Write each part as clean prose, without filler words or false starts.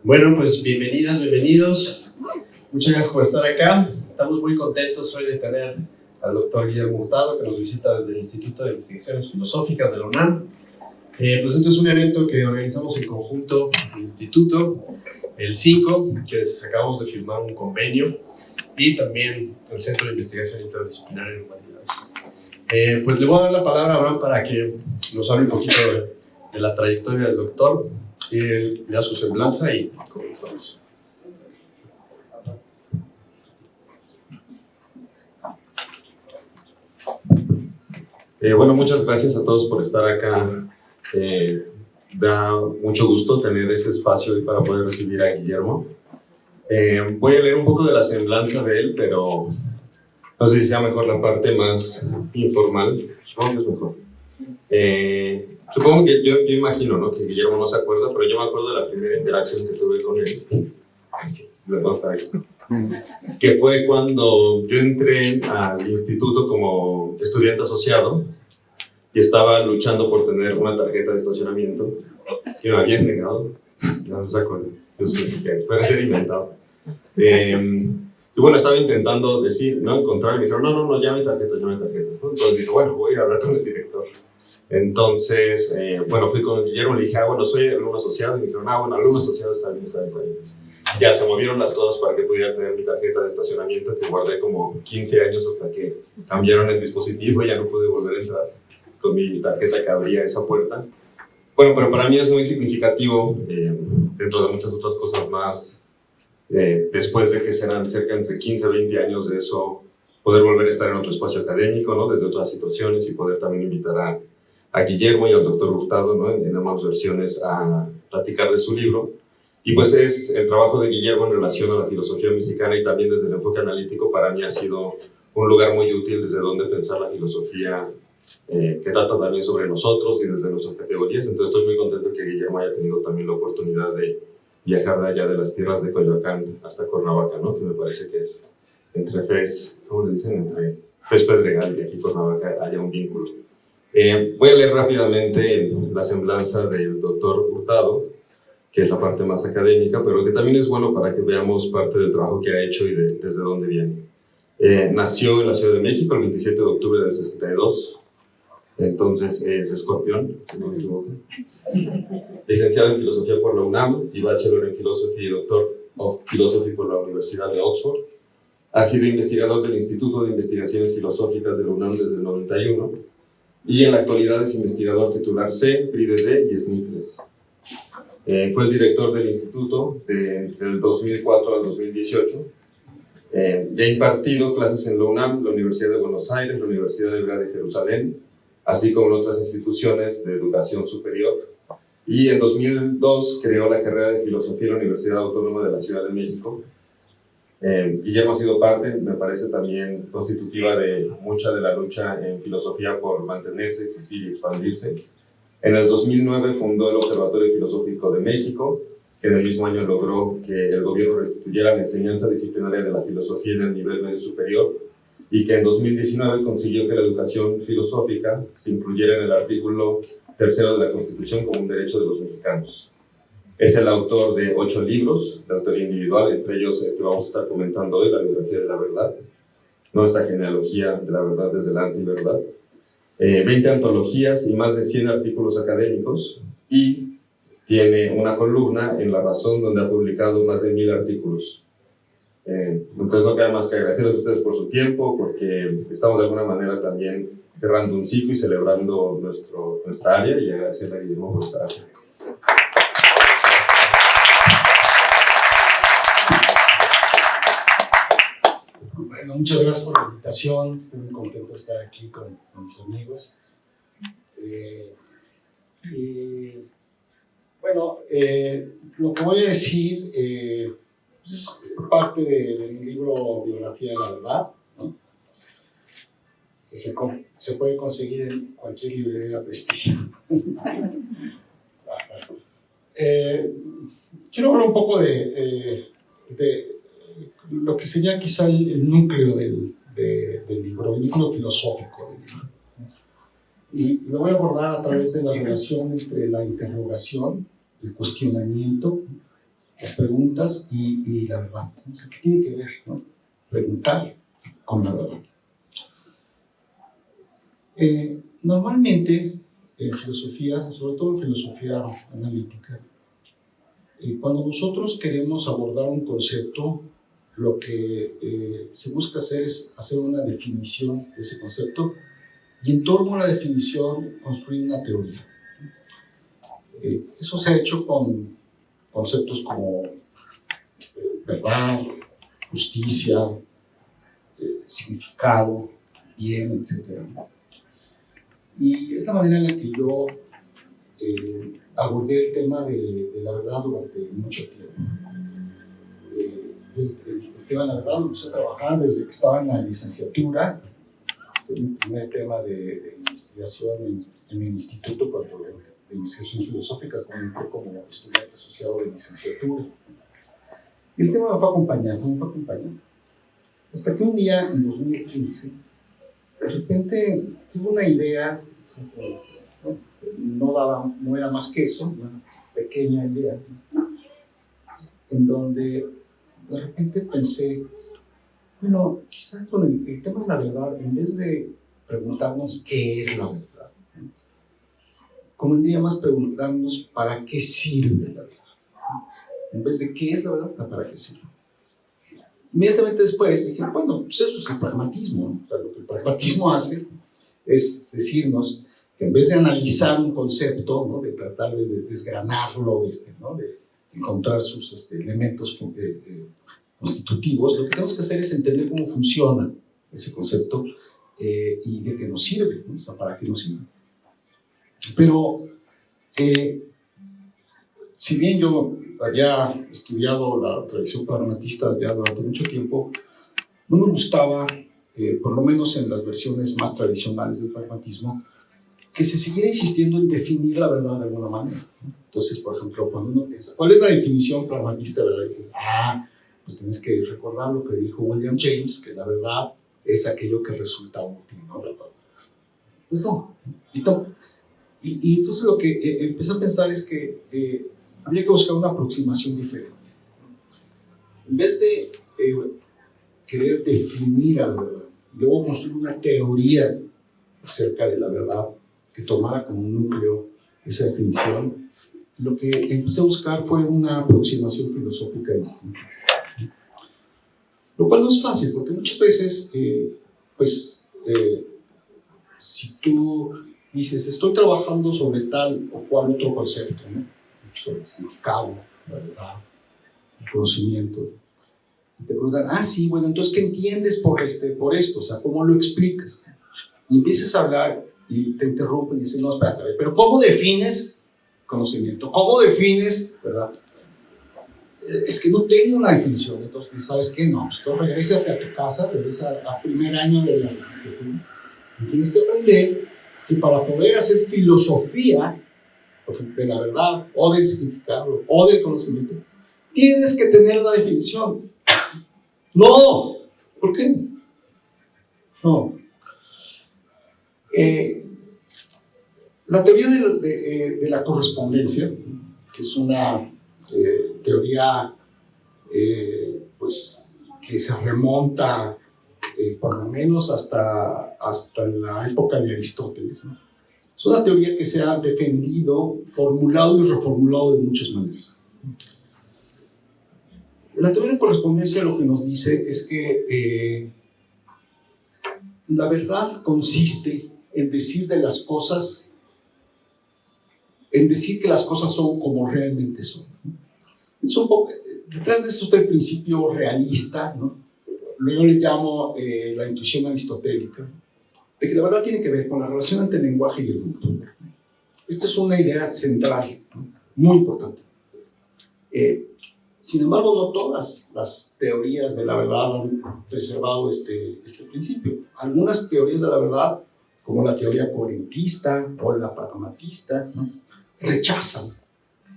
Bueno, pues bienvenidas, bienvenidos. Muchas gracias por estar acá. Estamos muy contentos hoy de tener al doctor Guillermo Hurtado, que nos visita desde el Instituto de Investigaciones Filosóficas de la UNAM. Pues este es un evento que organizamos en conjunto el Instituto, el 5, que acabamos de firmar un convenio, y también el Centro de Investigación Interdisciplinaria en Humanidades. Pues le voy a dar la palabra a Abraham para que nos hable un poquito de la trayectoria del doctor, y ya su semblanza, y comenzamos. Bueno, muchas gracias a todos por estar acá. Da mucho gusto tener este espacio hoy para poder recibir a Guillermo. Voy a leer un poco de la semblanza de él, pero no sé si sea mejor la parte más informal. Supongo que es mejor. Supongo que yo imagino, ¿no?, que Guillermo no se acuerda, pero yo me acuerdo de la primera interacción que tuve con él. Que fue cuando yo entré al instituto como estudiante asociado y estaba luchando por tener una tarjeta de estacionamiento que me habían negado. No se acuerda, yo sé que puede ser inventado. Y bueno, estaba intentando decir, ¿no?, encontrar, y me dijeron, no, ya mi tarjeta, ¿no? Entonces dije, bueno, voy a hablar con el director. Entonces, bueno, fui con Guillermo y le dije, bueno, soy alumno asociado, y me dijeron, bueno, alumno asociado está bien. Ya se movieron las cosas para que pudiera tener mi tarjeta de estacionamiento, que guardé como 15 años hasta que cambiaron el dispositivo y ya no pude volver a entrar con mi tarjeta que abría esa puerta. Bueno, pero para mí es muy significativo, dentro de muchas otras cosas más, después de que serán cerca entre 15 a 20 años de eso, poder volver a estar en otro espacio académico, ¿no?, desde otras situaciones, y poder también invitar a Guillermo y al doctor Hurtado, ¿no?, en ambas versiones a platicar de su libro. Y pues es el trabajo de Guillermo en relación a la filosofía mexicana, y también desde el enfoque analítico para mí ha sido un lugar muy útil desde donde pensar la filosofía, que trata también sobre nosotros y desde nuestras categorías. Entonces estoy muy contento que Guillermo haya tenido también la oportunidad de viajar de allá de las tierras de Coyoacán hasta Cuernavaca, ¿no?, que me parece que es entre Fez, ¿cómo le dicen? Entre Fez Pedregal y aquí Cuernavaca haya un vínculo. Voy a leer rápidamente la semblanza del doctor Hurtado, que es la parte más académica, pero que también es bueno para que veamos parte del trabajo que ha hecho y desde dónde viene. Nació en la Ciudad de México el 27 de octubre del 62, entonces es escorpión, si no me equivoco. Licenciado en Filosofía por la UNAM y Bachelor en Filosofía y Doctor of Philosophy por la Universidad de Oxford. Ha sido investigador del Instituto de Investigaciones Filosóficas de la UNAM desde el 91, y en la actualidad es investigador titular C, PRI-D y SNI-3. Fue el director del instituto del 2004 al 2018. Ya ha impartido clases en la UNAM, la Universidad de Buenos Aires, la Universidad Hebrea de Jerusalén, así como en otras instituciones de educación superior. Y en 2002 creó la carrera de Filosofía en la Universidad Autónoma de la Ciudad de México. Guillermo ha sido parte, me parece también constitutiva de mucha de la lucha en filosofía por mantenerse, existir y expandirse. En el 2009 fundó el Observatorio Filosófico de México, que en el mismo año logró que el gobierno restituyera la enseñanza disciplinaria de la filosofía en el nivel medio superior, y que en 2019 consiguió que la educación filosófica se incluyera en el artículo 3º de la Constitución como un derecho de los mexicanos. Es el autor de 8 libros de autoría individual, entre ellos que vamos a estar comentando hoy, La biografía de la verdad, nuestra genealogía de la verdad desde la antiverdad, 20 antologías y más de 100 artículos académicos, y tiene una columna en La Razón donde ha publicado más de 1000 artículos. Entonces no queda más que agradecerles a ustedes por su tiempo, porque estamos de alguna manera también cerrando un ciclo y celebrando nuestra área, y agradecerle a Guillermo por estar aquí. Bueno, muchas gracias por la invitación. Estoy muy contento de estar aquí con mis amigos. Bueno, lo que voy a decir es parte de mi libro Biografía de la Verdad, ¿no?, que se puede conseguir en cualquier librería de prestigio. Quiero hablar un poco de lo que sería quizá el núcleo del libro, el núcleo filosófico del libro. Y lo voy a abordar a través de la relación entre la interrogación el cuestionamiento, las preguntas y la verdad. O sea, ¿qué tiene que ver, no? Preguntar con la verdad. Normalmente en filosofía, sobre todo en filosofía analítica, cuando nosotros queremos abordar un concepto, lo que se busca hacer es hacer una definición de ese concepto y en torno a la definición construir una teoría. Eso se ha hecho con conceptos como verdad, justicia, significado, bien, etc. Y es la manera en la que yo abordé el tema de la verdad durante mucho tiempo. El tema de la verdad lo empecé a trabajar desde que estaba en la licenciatura. Fue mi primer tema de investigación en el instituto cuando de investigaciones filosóficas, cuando entré como estudiante asociado de licenciatura. Y el tema me fue acompañando, hasta que un día, en 2015, de repente tuve una idea, no era más que eso, una pequeña idea, en donde de repente pensé, bueno, quizás con el tema de la verdad, en vez de preguntarnos qué es la verdad, convendría más preguntarnos para qué sirve la verdad. En vez de qué es la verdad, para qué sirve. Inmediatamente después dije, bueno, pues eso es el pragmatismo, ¿no? O sea, lo que el pragmatismo hace es decirnos que en vez de analizar un concepto, ¿no? De tratar de desgranarlo, ¿no? De encontrar sus elementos constitutivos, lo que tenemos que hacer es entender cómo funciona ese concepto y de qué nos sirve, ¿no? O sea, para qué nos sirve. Pero, si bien yo había estudiado la tradición pragmatista ya durante mucho tiempo, no me gustaba, por lo menos en las versiones más tradicionales del pragmatismo, que se siguiera insistiendo en definir la verdad de alguna manera. Entonces, por ejemplo, cuando uno piensa, ¿cuál es la definición pragmatista de verdad? Y dices, pues tienes que recordar lo que dijo William James, que la verdad es aquello que resulta útil, ¿no? Pues no, y entonces lo que empecé a pensar es que habría que buscar una aproximación diferente. En vez de querer definir a la verdad, luego construir una teoría acerca de la verdad que tomara como núcleo esa definición, lo que empecé a buscar fue una aproximación filosófica distinta. Lo cual no es fácil, porque muchas veces, si tú dices, estoy trabajando sobre tal o cual otro concepto, ¿no? Sobre el significado, la verdad, el conocimiento, y te preguntan, sí, bueno, entonces, ¿qué entiendes por esto? O sea, ¿cómo lo explicas? Y empiezas a hablar y te interrumpen y dicen, no, espérate, pero ¿cómo defines conocimiento? ¿Cómo defines, verdad? Es que no tengo una definición. Entonces, ¿sabes qué? No, pues regrésate a tu casa, regresa al primer año de la licenciatura y tienes que aprender que para poder hacer filosofía, por ejemplo, de la verdad, o del significado, o del conocimiento, tienes que tener una definición. No, ¿por qué? No. La teoría de la correspondencia, que es una teoría que se remonta por lo menos hasta la época de Aristóteles, ¿no? Es una teoría que se ha defendido, formulado y reformulado de muchas maneras. La teoría de correspondencia lo que nos dice es que la verdad consiste en decir de las cosas, en decir que las cosas son como realmente son. Es un poco, detrás de esto está el principio realista, ¿no? Luego le llamo la intuición aristotélica, de que la verdad tiene que ver con la relación entre el lenguaje y el mundo. Esta es una idea central, ¿no? Muy importante. Sin embargo, no todas las teorías de la verdad han preservado este principio. Algunas teorías de la verdad, como la teoría coherentista o la pragmatista, ¿no? Rechazan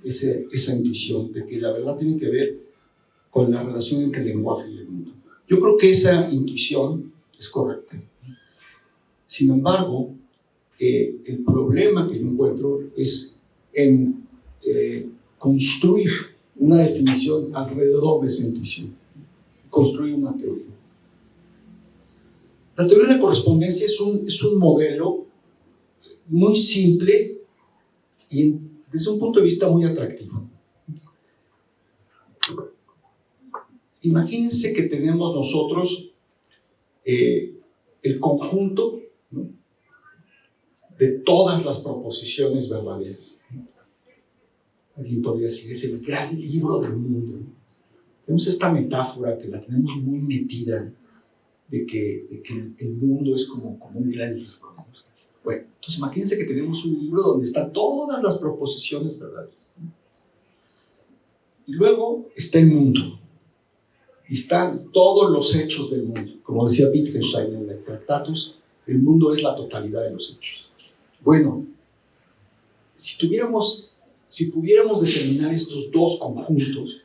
esa intuición de que la verdad tiene que ver con la relación entre el lenguaje y el mundo. Yo creo que esa intuición es correcta. Sin embargo, el problema que yo encuentro es en construir una definición alrededor de esa intuición, construir una teoría. La teoría de la correspondencia es un modelo muy simple y desde un punto de vista muy atractivo. Imagínense que tenemos nosotros el conjunto, ¿no?, de todas las proposiciones verdaderas. Alguien podría decir, es el gran libro del mundo. Tenemos esta metáfora que la tenemos muy metida de que el mundo es como un gran libro. Bueno, entonces imagínense que tenemos un libro donde están todas las proposiciones verdaderas. Y luego está el mundo. Y están todos los hechos del mundo. Como decía Wittgenstein en el Tractatus, el mundo es la totalidad de los hechos. Bueno, si pudiéramos determinar estos dos conjuntos,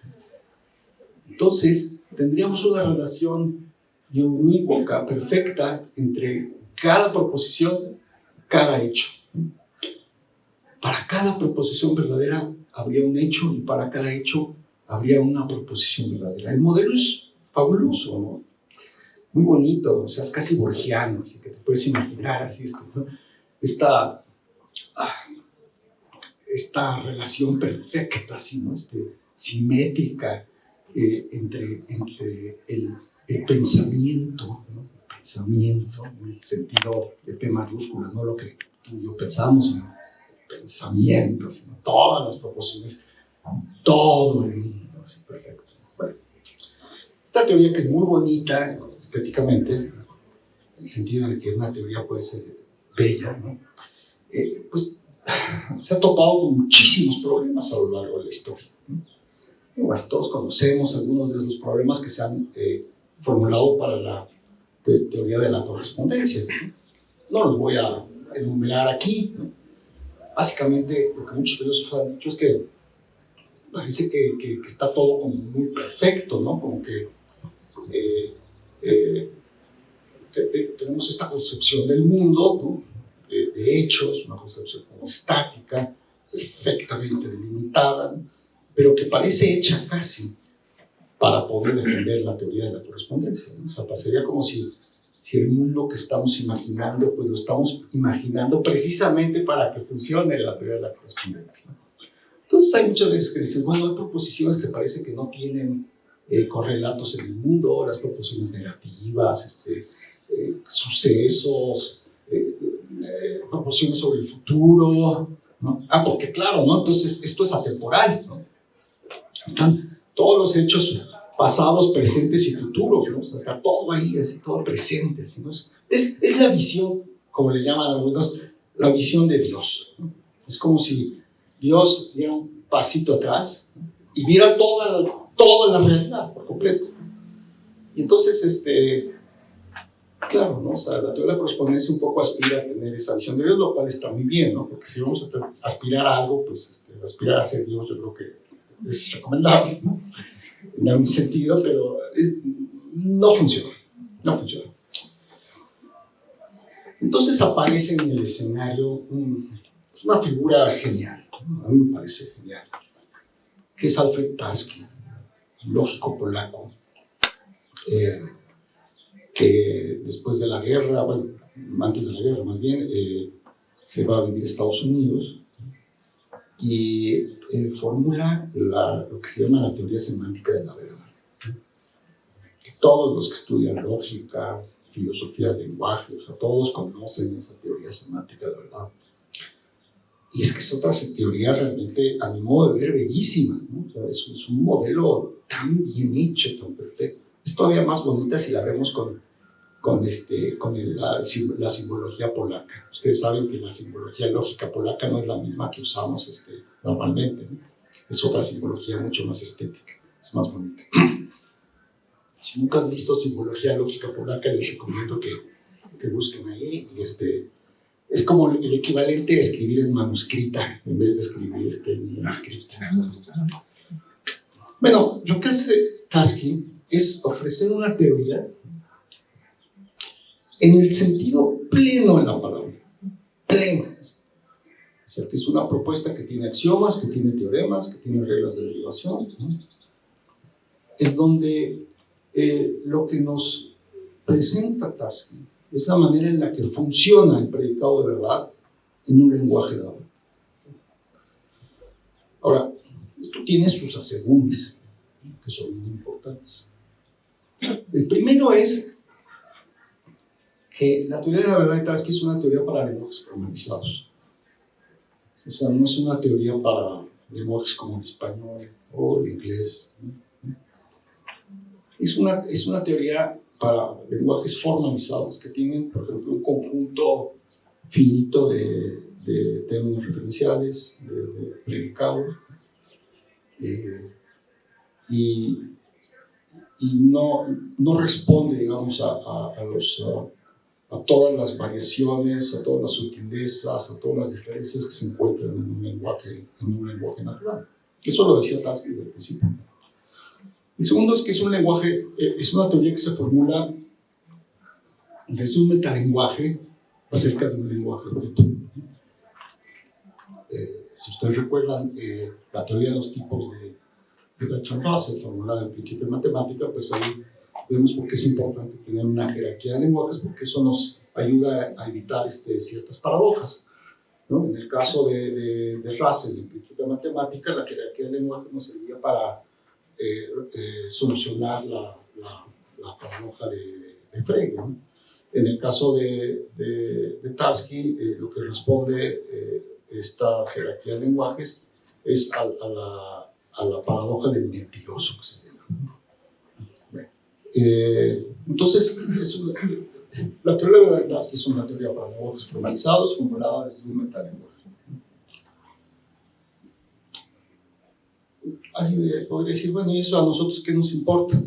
entonces tendríamos una relación unívoca, perfecta, entre cada proposición, cada hecho. Para cada proposición verdadera habría un hecho y para cada hecho habría una proposición verdadera. El modelo es fabuloso, ¿no? Muy bonito, o sea, es casi borgiano, así que te puedes imaginar así esto, ¿no? Esta relación perfecta, así, ¿no? Simétrica entre el pensamiento, ¿no? El pensamiento, en el sentido de P mayúsculas, no lo que tú y yo pensamos, sino el pensamiento, sino todas las proposiciones, todo el mundo, así perfecto. Bueno, esta teoría, que es muy bonita estéticamente, en el sentido de que una teoría puede ser bella, ¿no? Pues se ha topado con muchísimos problemas a lo largo de la historia, ¿no? Y bueno, todos conocemos algunos de los problemas que se han formulado para la teoría de la correspondencia, ¿no? No los voy a enumerar aquí, ¿no? Básicamente, lo que muchos filósofos han dicho es que parece que está todo como muy perfecto, ¿no? Como que tenemos esta concepción del mundo, ¿no?, de hechos, una concepción como estática, perfectamente delimitada, pero que parece hecha casi para poder defender la teoría de la correspondencia, ¿no? O sea, parecería como si el mundo que estamos imaginando, pues lo estamos imaginando precisamente para que funcione la teoría de la correspondencia, ¿no? Entonces hay muchas veces que dicen, bueno, hay proposiciones que parece que no tienen correlatos en el mundo, las proposiciones negativas, sucesos, proposiciones sobre el futuro, ¿no? Porque claro, ¿no? Entonces esto es atemporal, ¿no? Están todos los hechos pasados, presentes y futuros, ¿no? O sea, está todo ahí, así, todo presente, así, ¿no? Es la visión, como le llaman algunos, la visión de Dios, ¿no? Es como si Dios diera un pasito atrás, ¿no?, y viera toda la realidad por completo. Y entonces, claro, ¿no? O sea, la teoría de la correspondencia un poco aspira a tener esa visión de Dios, lo cual está muy bien, ¿no? Porque si vamos a aspirar a algo, pues aspirar a ser Dios, yo creo que es recomendable, ¿no?, en algún sentido, pero no funciona. Entonces aparece en el escenario una figura genial, ¿no? A mí me parece genial, que es Alfred Tarski, un lógico polaco, que después de la guerra, bueno, antes de la guerra más bien, se va a vivir a Estados Unidos y formula lo que se llama la teoría semántica de la verdad. Todos los que estudian lógica, filosofía del lenguaje, o sea, todos conocen esa teoría semántica de la verdad. Y es que es otra teoría realmente, a mi modo de ver, bellísima, ¿no? O sea, es un modelo tan bien hecho, tan perfecto. Es todavía más bonita si la vemos con la simbología polaca. Ustedes saben que la simbología lógica polaca no es la misma que usamos normalmente, ¿no? Es otra simbología mucho más estética, es más bonita. Si nunca han visto simbología lógica polaca, les recomiendo que busquen ahí. Es como el equivalente a escribir en manuscrita en vez de escribir en manuscrita. Bueno, lo que hace Tarski es ofrecer una teoría en el sentido pleno de la palabra. Pleno. O sea, que es una propuesta que tiene axiomas, que tiene teoremas, que tiene reglas de derivación, ¿no? En donde lo que nos presenta Tarski es la manera en la que funciona el predicado de verdad en un lenguaje dado. Ahora, esto tiene sus asegúnes, que son muy importantes. El primero es que la teoría de la verdad de Tarski es una teoría para lenguajes formalizados. O sea, no es una teoría para lenguajes como el español o el inglés. Es una teoría para lenguajes formalizados que tienen, por ejemplo, un conjunto finito de términos referenciales, de predicados, y no responde, digamos, a todas las variaciones, a todas las sutilezas, a todas las diferencias que se encuentran en un lenguaje natural. Eso lo decía Tarski desde el principio. El segundo es que es un lenguaje, es una teoría que se formula desde un metalenguaje acerca de un lenguaje objeto. Si ustedes recuerdan, la teoría de los tipos de Bertrand Russell, formulada en el principio de matemática, pues ahí vemos por qué es importante tener una jerarquía de lenguajes, porque eso nos ayuda a evitar ciertas paradojas, ¿no? En el caso de Russell, en el principio de matemática, la jerarquía de lenguajes nos servía para solucionar la paradoja de Frege, ¿no? En el caso de Tarski, lo que responde esta jerarquía de lenguajes es a la paradoja del mentiroso, que se llama. Entonces, la teoría de Tarski es una teoría para lenguajes formalizados, formulada desde un metalenguaje. Alguien podría decir, bueno, ¿y eso a nosotros qué nos importa?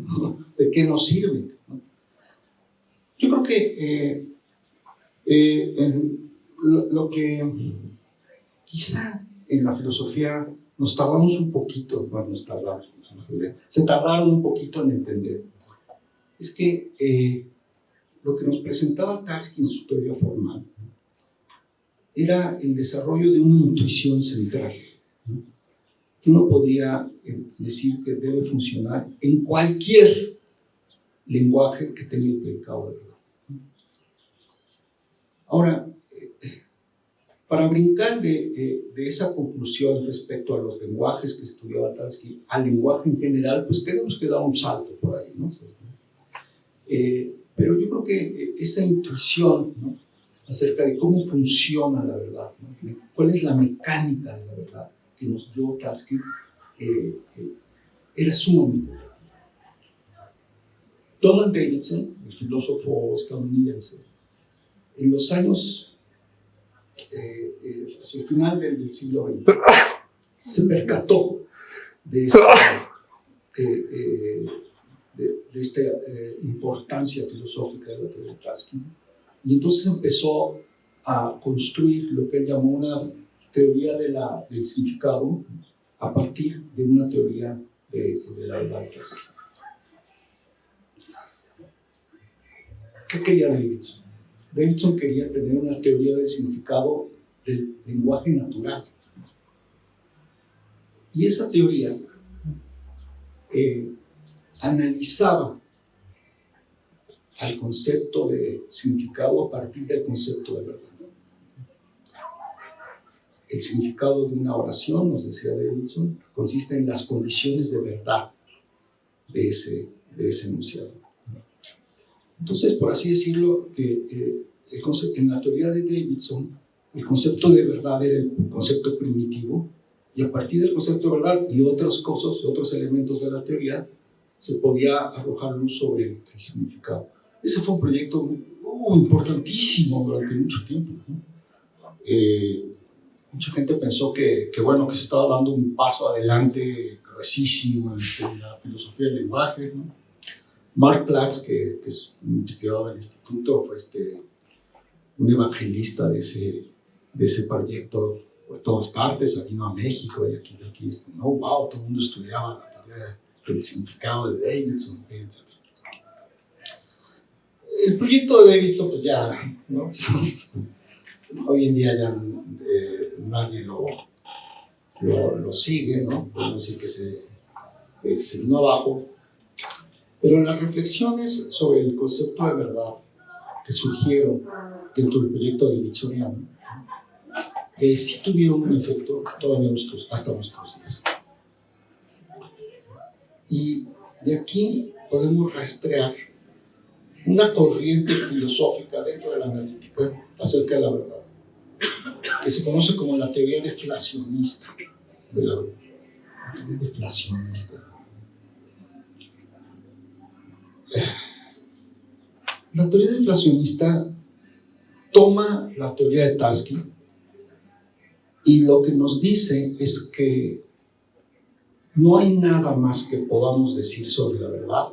¿De qué nos sirve? Yo creo que lo que quizá en la filosofía nos tardamos un poquito, se tardaron un poquito en entender, es que lo que nos presentaba Tarski en su teoría formal era el desarrollo de una intuición central, ¿no? Que uno podría decir que debe funcionar en cualquier lenguaje que tenga el predicado de verdad. Ahora, para brincar de esa conclusión respecto a los lenguajes que estudiaba Tarski al lenguaje en general, pues tenemos que dar un salto por ahí, ¿no? Pero yo creo que esa intuición, ¿no?, acerca de cómo funciona la verdad, ¿no?, cuál es la mecánica de la verdad que nos dio Tarski, era sumamente importante. Donald Davidson, el filósofo estadounidense, en los años hacia el final del siglo XX, se percató de esta importancia filosófica de la teoría de Tarski, y entonces empezó a construir lo que él llamó una teoría del significado a partir de una teoría de la verdad de Tarski. ¿Qué quería Davidson? Davidson quería tener una teoría del significado del lenguaje natural. Y esa teoría analizaba al concepto de significado a partir del concepto de verdad. El significado de una oración, nos decía Davidson, consiste en las condiciones de verdad de ese enunciado. Entonces, por así decirlo, en la teoría de Davidson, el concepto de verdad era el concepto primitivo, y a partir del concepto de verdad y otras cosas, otros elementos de la teoría, se podía arrojar luz sobre el significado. Ese fue un proyecto importantísimo durante mucho tiempo, ¿no? Mucha gente pensó que se estaba dando un paso adelante gruesísimo en la filosofía del lenguaje, ¿no? Mark Platz, que es un investigador del instituto, fue un evangelista de ese proyecto por todas partes, vino a México y aquí wow, todo el mundo estudiaba la teoría del significado de Davidson, etc. El proyecto de Davidson, pues ya, ¿no? Hoy en día ya nadie lo sigue, ¿no? Podemos decir que se vino abajo. Pero las reflexiones sobre el concepto de verdad que surgieron dentro del proyecto de Diccionario sí tuvieron un efecto todavía hasta nuestros días. Y de aquí podemos rastrear una corriente filosófica dentro de la analítica acerca de la verdad, que se conoce como la teoría deflacionista de la verdad. La teoría deflacionista. La teoría deflacionista toma la teoría de Tarski y lo que nos dice es que no hay nada más que podamos decir sobre la verdad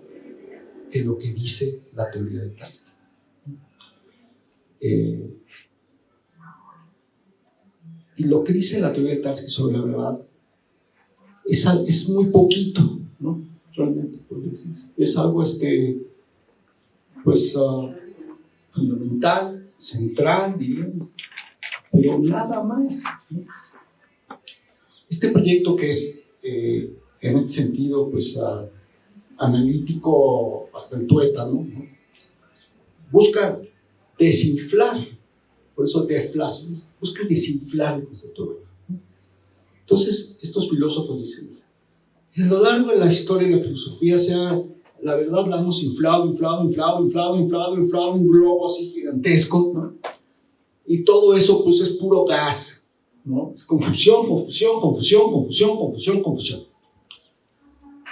que lo que dice la teoría de Tarski. Y lo que dice la teoría de Tarski sobre la verdad es muy poquito, ¿no? Realmente, es algo fundamental, central, diríamos, pero nada más, ¿no? Este proyecto que es, en este sentido, analítico hasta el tuétano, ¿no? Busca desinflar, por eso deflación, busca desinflar el concepto de verdad, ¿no? Entonces, estos filósofos dicen, a lo largo de la historia de la filosofía, la verdad la hemos inflado, un globo así gigantesco, ¿no? Y todo eso pues es puro gas, ¿no? Es confusión.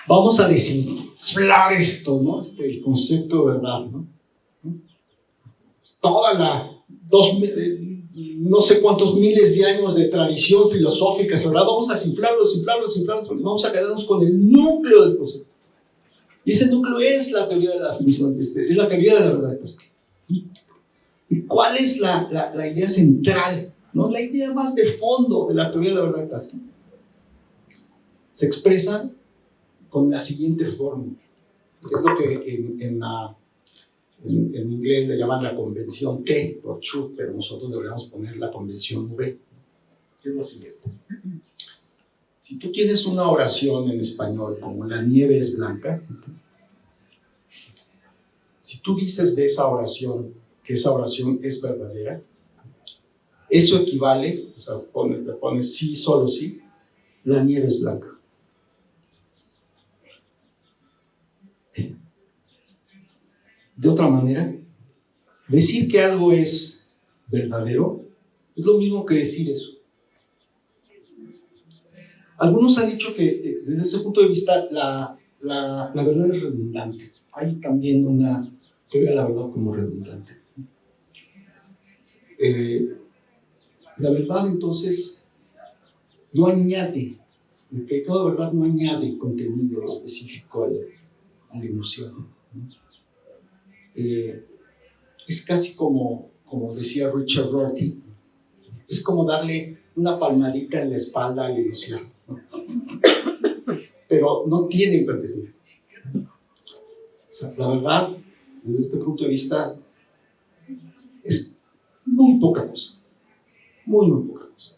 Vamos a desinflar esto, ¿no? El concepto de verdad, ¿no? Toda no sé cuántos miles de años de tradición filosófica, ¿verdad? Vamos a desinflarlo, vamos a quedarnos con el núcleo del concepto. Y ese núcleo es la teoría de la definición, es la teoría de la verdad. ¿Y cuál es la idea central, ¿no? La idea más de fondo de la teoría de la verdad se expresa con la siguiente forma, que es lo que en inglés le llaman la convención T, o truth, pero nosotros deberíamos poner la convención V, que es lo siguiente. Si tú tienes una oración en español como la nieve es blanca, si tú dices de esa oración que esa oración es verdadera, eso equivale, o sea, le pones sí, solo sí, la nieve es blanca. De otra manera, decir que algo es verdadero es lo mismo que decir eso. Algunos han dicho que desde ese punto de vista la verdad es redundante. Hay también una teoría de la verdad como redundante. La verdad entonces no añade, el predicado de verdad no añade contenido específico a la emoción. Es casi como decía Richard Rorty, es como darle una palmadita en la espalda a la ilusión, ¿no? Pero no tiene contenido. O sea, la verdad, desde este punto de vista, es muy poca cosa. Muy poca cosa.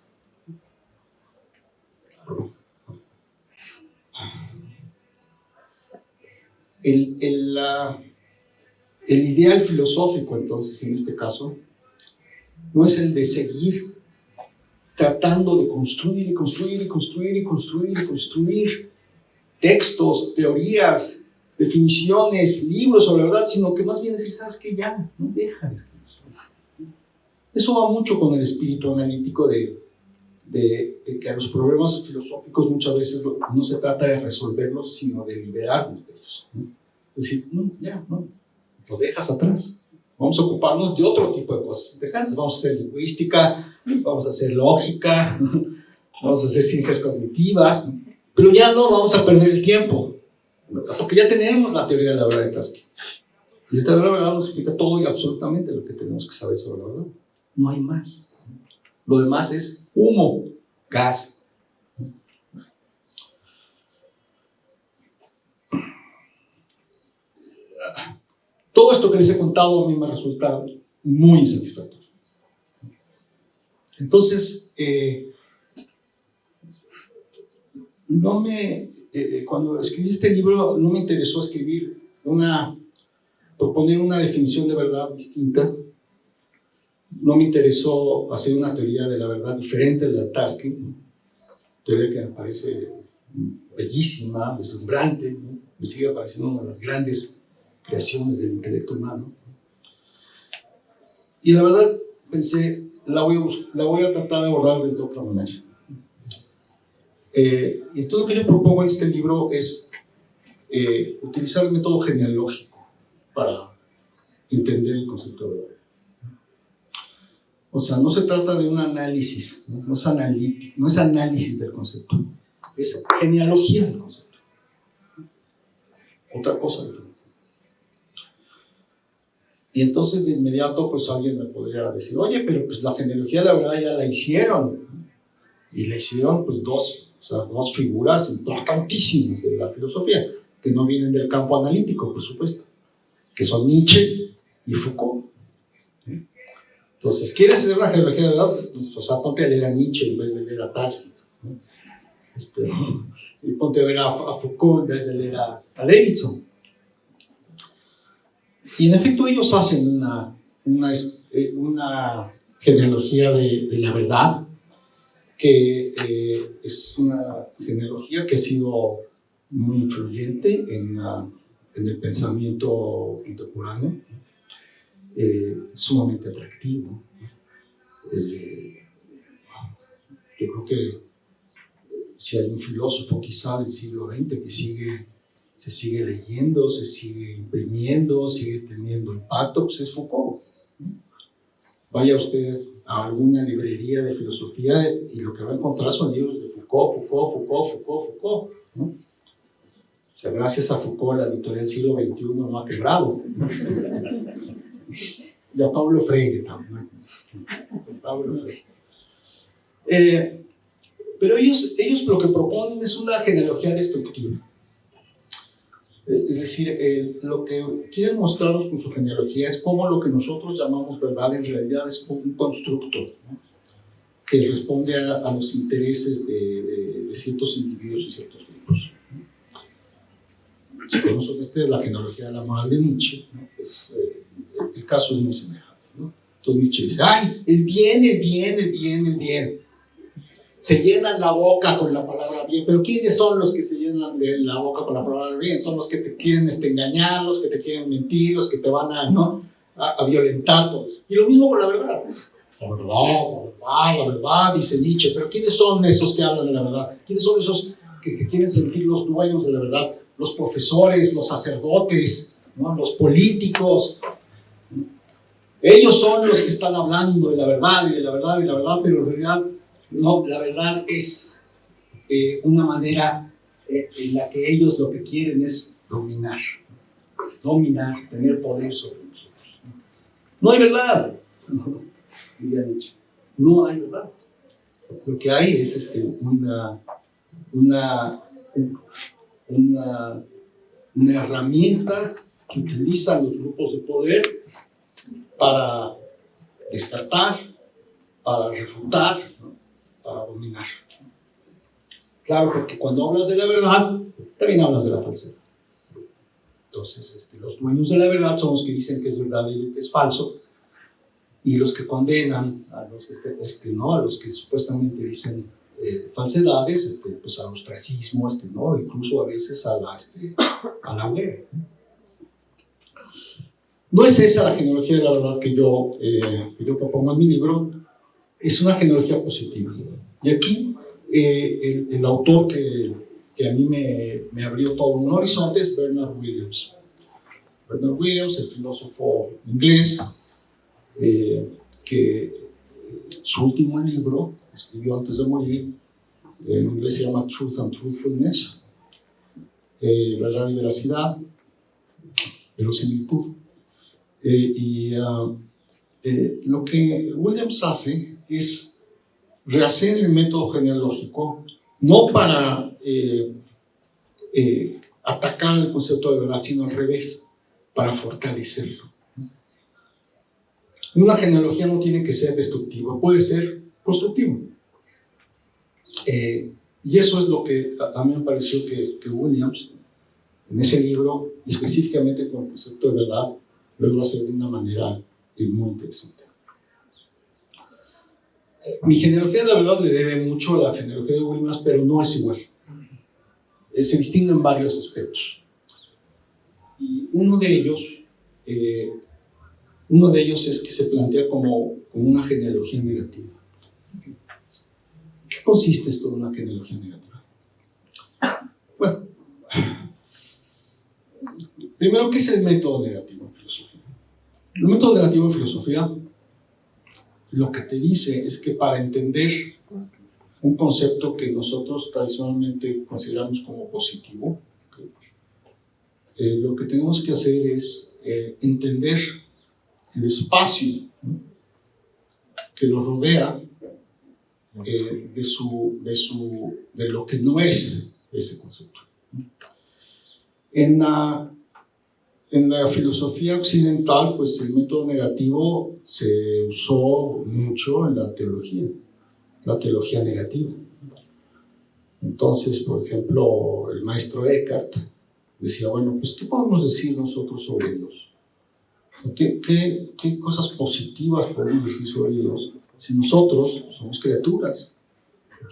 El ideal filosófico, entonces, en este caso, no es el de seguir tratando de construir textos, teorías, definiciones, libros sobre la verdad, sino que más bien decir, ¿sabes qué? Ya, no deja de escribir. Eso va mucho con el espíritu analítico de que a los problemas filosóficos muchas veces no se trata de resolverlos, sino de liberarnos de ellos, ¿no? Es decir, no, lo dejas atrás. Vamos a ocuparnos de otro tipo de cosas interesantes. Vamos a hacer lingüística, vamos a hacer lógica, vamos a hacer ciencias cognitivas, ¿no? Pero ya no vamos a perder el tiempo, porque ya tenemos la teoría de la verdad de Tarski. Y esta teoría de la verdad nos explica todo y absolutamente lo que tenemos que saber sobre la verdad. No hay más. Lo demás es humo, gas. Todo esto que les he contado a mí me resulta muy insatisfactorio. Entonces, cuando escribí este libro no me interesó proponer una definición de verdad distinta. No me interesó hacer una teoría de la verdad diferente de la de Tarski, teoría que me parece bellísima, deslumbrante, ¿no? Me sigue pareciendo una de las grandes creaciones del intelecto humano. Y la verdad pensé, la voy a tratar de abordar desde otra manera. Y todo lo que yo propongo en este libro es utilizar el método genealógico para entender el concepto de verdad. O sea, no se trata de un análisis, no es analítico, no es análisis del concepto, es genealogía del concepto. Otra cosa. Y entonces de inmediato pues alguien me podría decir, oye, pero pues la genealogía la verdad ya la hicieron. Y la hicieron pues dos figuras importantísimas de la filosofía, que no vienen del campo analítico, por supuesto, que son Nietzsche y Foucault. Entonces, ¿quieres hacer una genealogía de verdad? Pues, o sea, ponte a leer a Nietzsche en vez de leer a Tarski, ¿no? Y ponte a ver a Foucault en vez de leer a Davidson. Y en efecto ellos hacen una genealogía de la verdad, que es una genealogía que ha sido muy influyente en el pensamiento contemporáneo, sumamente atractivo. Yo creo que si hay un filósofo quizá del siglo XX que se sigue leyendo, se sigue imprimiendo, sigue teniendo impacto, pues es Foucault. Vaya usted a alguna librería de filosofía y lo que va a encontrar son libros de Foucault, ¿no? O sea, gracias a Foucault la editorial del siglo XXI no ha quebrado. Y a Pablo Freire también. Pero ellos lo que proponen es una genealogía destructiva. Es decir, lo que quieren mostrarnos con su genealogía es cómo lo que nosotros llamamos verdad en realidad es un constructo, ¿no? Que responde a los intereses de ciertos individuos y ciertos grupos. Si conocen la genealogía de la moral de Nietzsche, ¿no? Pues, el caso es muy semejante, ¿no? Entonces Nietzsche dice, ¡ay, el bien, el bien, el bien, el bien! Se llenan la boca con la palabra bien, pero ¿quiénes son los que se llenan la boca con la palabra bien? Son los que te quieren engañar, los que te quieren mentir, los que te van a violentar todos. Y lo mismo con la verdad. La verdad, dice Nietzsche, pero ¿quiénes son esos que hablan de la verdad? ¿Quiénes son esos que quieren sentir los dueños de la verdad? Los profesores, los sacerdotes, ¿no? Los políticos. Ellos son los que están hablando de la verdad y de la verdad y la verdad, pero en realidad no, la verdad es una manera en la que ellos lo que quieren es dominar, tener poder sobre nosotros. No hay verdad, diría Nietzsche, no hay verdad. Lo que hay es una herramienta que utilizan los grupos de poder para descartar, para refutar, ¿no? Para dominar. Claro, porque cuando hablas de la verdad, también hablas de la falsedad. Entonces, los dueños de la verdad son los que dicen que es verdadero y que es falso, y los que condenan a los que supuestamente dicen falsedades, pues al ostracismo, ¿no? Incluso a veces a la hoguera. No es esa la genealogía de la verdad que yo propongo en mi libro, es una genealogía positiva. Y aquí el autor que a mí me abrió todo un horizonte es Bernard Williams. Bernard Williams, el filósofo inglés, que su último libro, escribió antes de morir, en inglés se llama Truth and Truthfulness, verdad y veracidad, verosimilitud. Lo que Williams hace es rehacer el método genealógico, no para atacar el concepto de verdad, sino al revés, para fortalecerlo. Una genealogía no tiene que ser destructiva, puede ser constructiva. Y eso es lo que a mí me pareció que Williams, en ese libro, y específicamente con el concepto de verdad, lo hacer de una manera muy interesante. Mi genealogía de la verdad le debe mucho a la genealogía de Williams, pero no es igual. Se distingue en varios aspectos. Y uno de ellos es que se plantea como una genealogía negativa. ¿Qué consiste esto de una genealogía negativa? Bueno, primero, ¿qué es el método negativo en filosofía? El método negativo en filosofía lo que te dice es que para entender un concepto que nosotros tradicionalmente consideramos como positivo, lo que tenemos que hacer es entender el espacio, ¿no?, que lo rodea de lo que no es ese concepto. En la filosofía occidental, pues el método negativo se usó mucho en la teología negativa. Entonces, por ejemplo, el maestro Eckhart decía, bueno, pues ¿qué podemos decir nosotros sobre Dios? ¿Qué cosas positivas podemos decir sobre Dios si nosotros somos criaturas?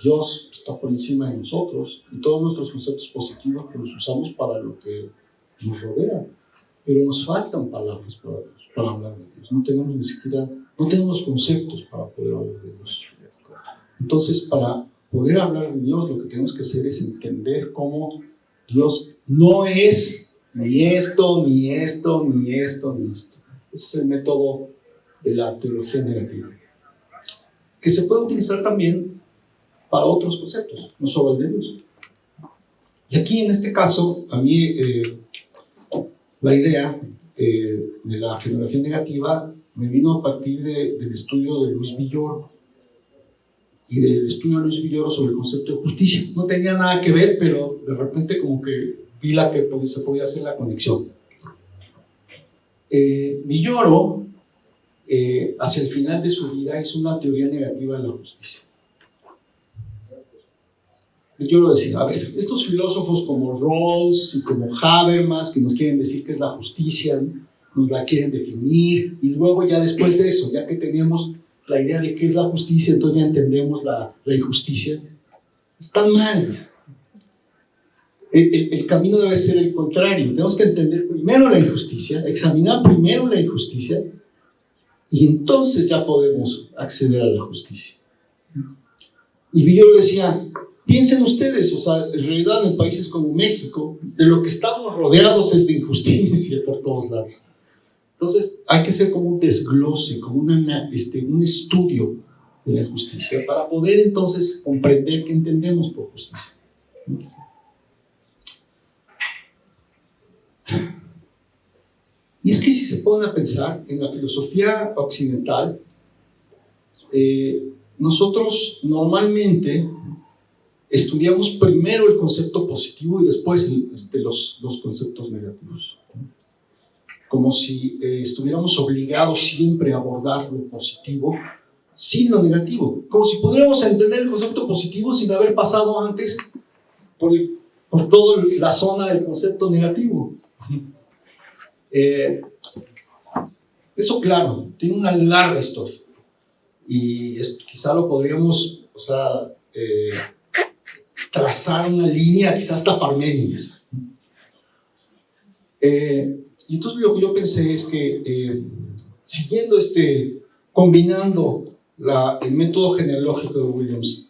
Dios está por encima de nosotros y todos nuestros conceptos positivos pues, los usamos para lo que nos rodea, pero nos faltan palabras para hablar de Dios. No tenemos conceptos para poder hablar de Dios. Entonces, para poder hablar de Dios, lo que tenemos que hacer es entender cómo Dios no es ni esto, ni esto, ni esto, ni esto. Ese es el método de la teología negativa, que se puede utilizar también para otros conceptos, no solo el de Dios. Y aquí, en este caso, a mí la idea de la genealogía negativa me vino a partir del estudio de Luis Villoro y del estudio de Luis Villoro sobre el concepto de justicia. No tenía nada que ver, pero de repente como que vi que se podía hacer la conexión. Villoro, hacia el final de su vida, hizo una teoría negativa de la justicia. Villoro decía, a ver, estos filósofos como Rawls y como Habermas, que nos quieren decir qué es la justicia, nos la quieren definir, y luego ya después de eso, ya que tenemos la idea de qué es la justicia, entonces ya entendemos la injusticia, están mal. El camino debe ser el contrario. Tenemos que entender primero la injusticia, examinar primero la injusticia, y entonces ya podemos acceder a la justicia. Y Villoro decía, piensen ustedes, o sea, en realidad en países como México, de lo que estamos rodeados es de injusticia por todos lados. Entonces hay que hacer como un desglose, como un estudio de la injusticia para poder entonces comprender qué entendemos por justicia. Y es que si se ponen a pensar en la filosofía occidental, nosotros normalmente estudiamos primero el concepto positivo y después los conceptos negativos. Como si estuviéramos obligados siempre a abordar lo positivo sin lo negativo. Como si pudiéramos entender el concepto positivo sin haber pasado antes por toda la zona del concepto negativo. Eso, claro, tiene una larga historia. Y quizá lo podríamos, trazar una línea, quizás hasta Parménides. Y entonces lo que yo pensé es que, siguiendo combinando el método genealógico de Williams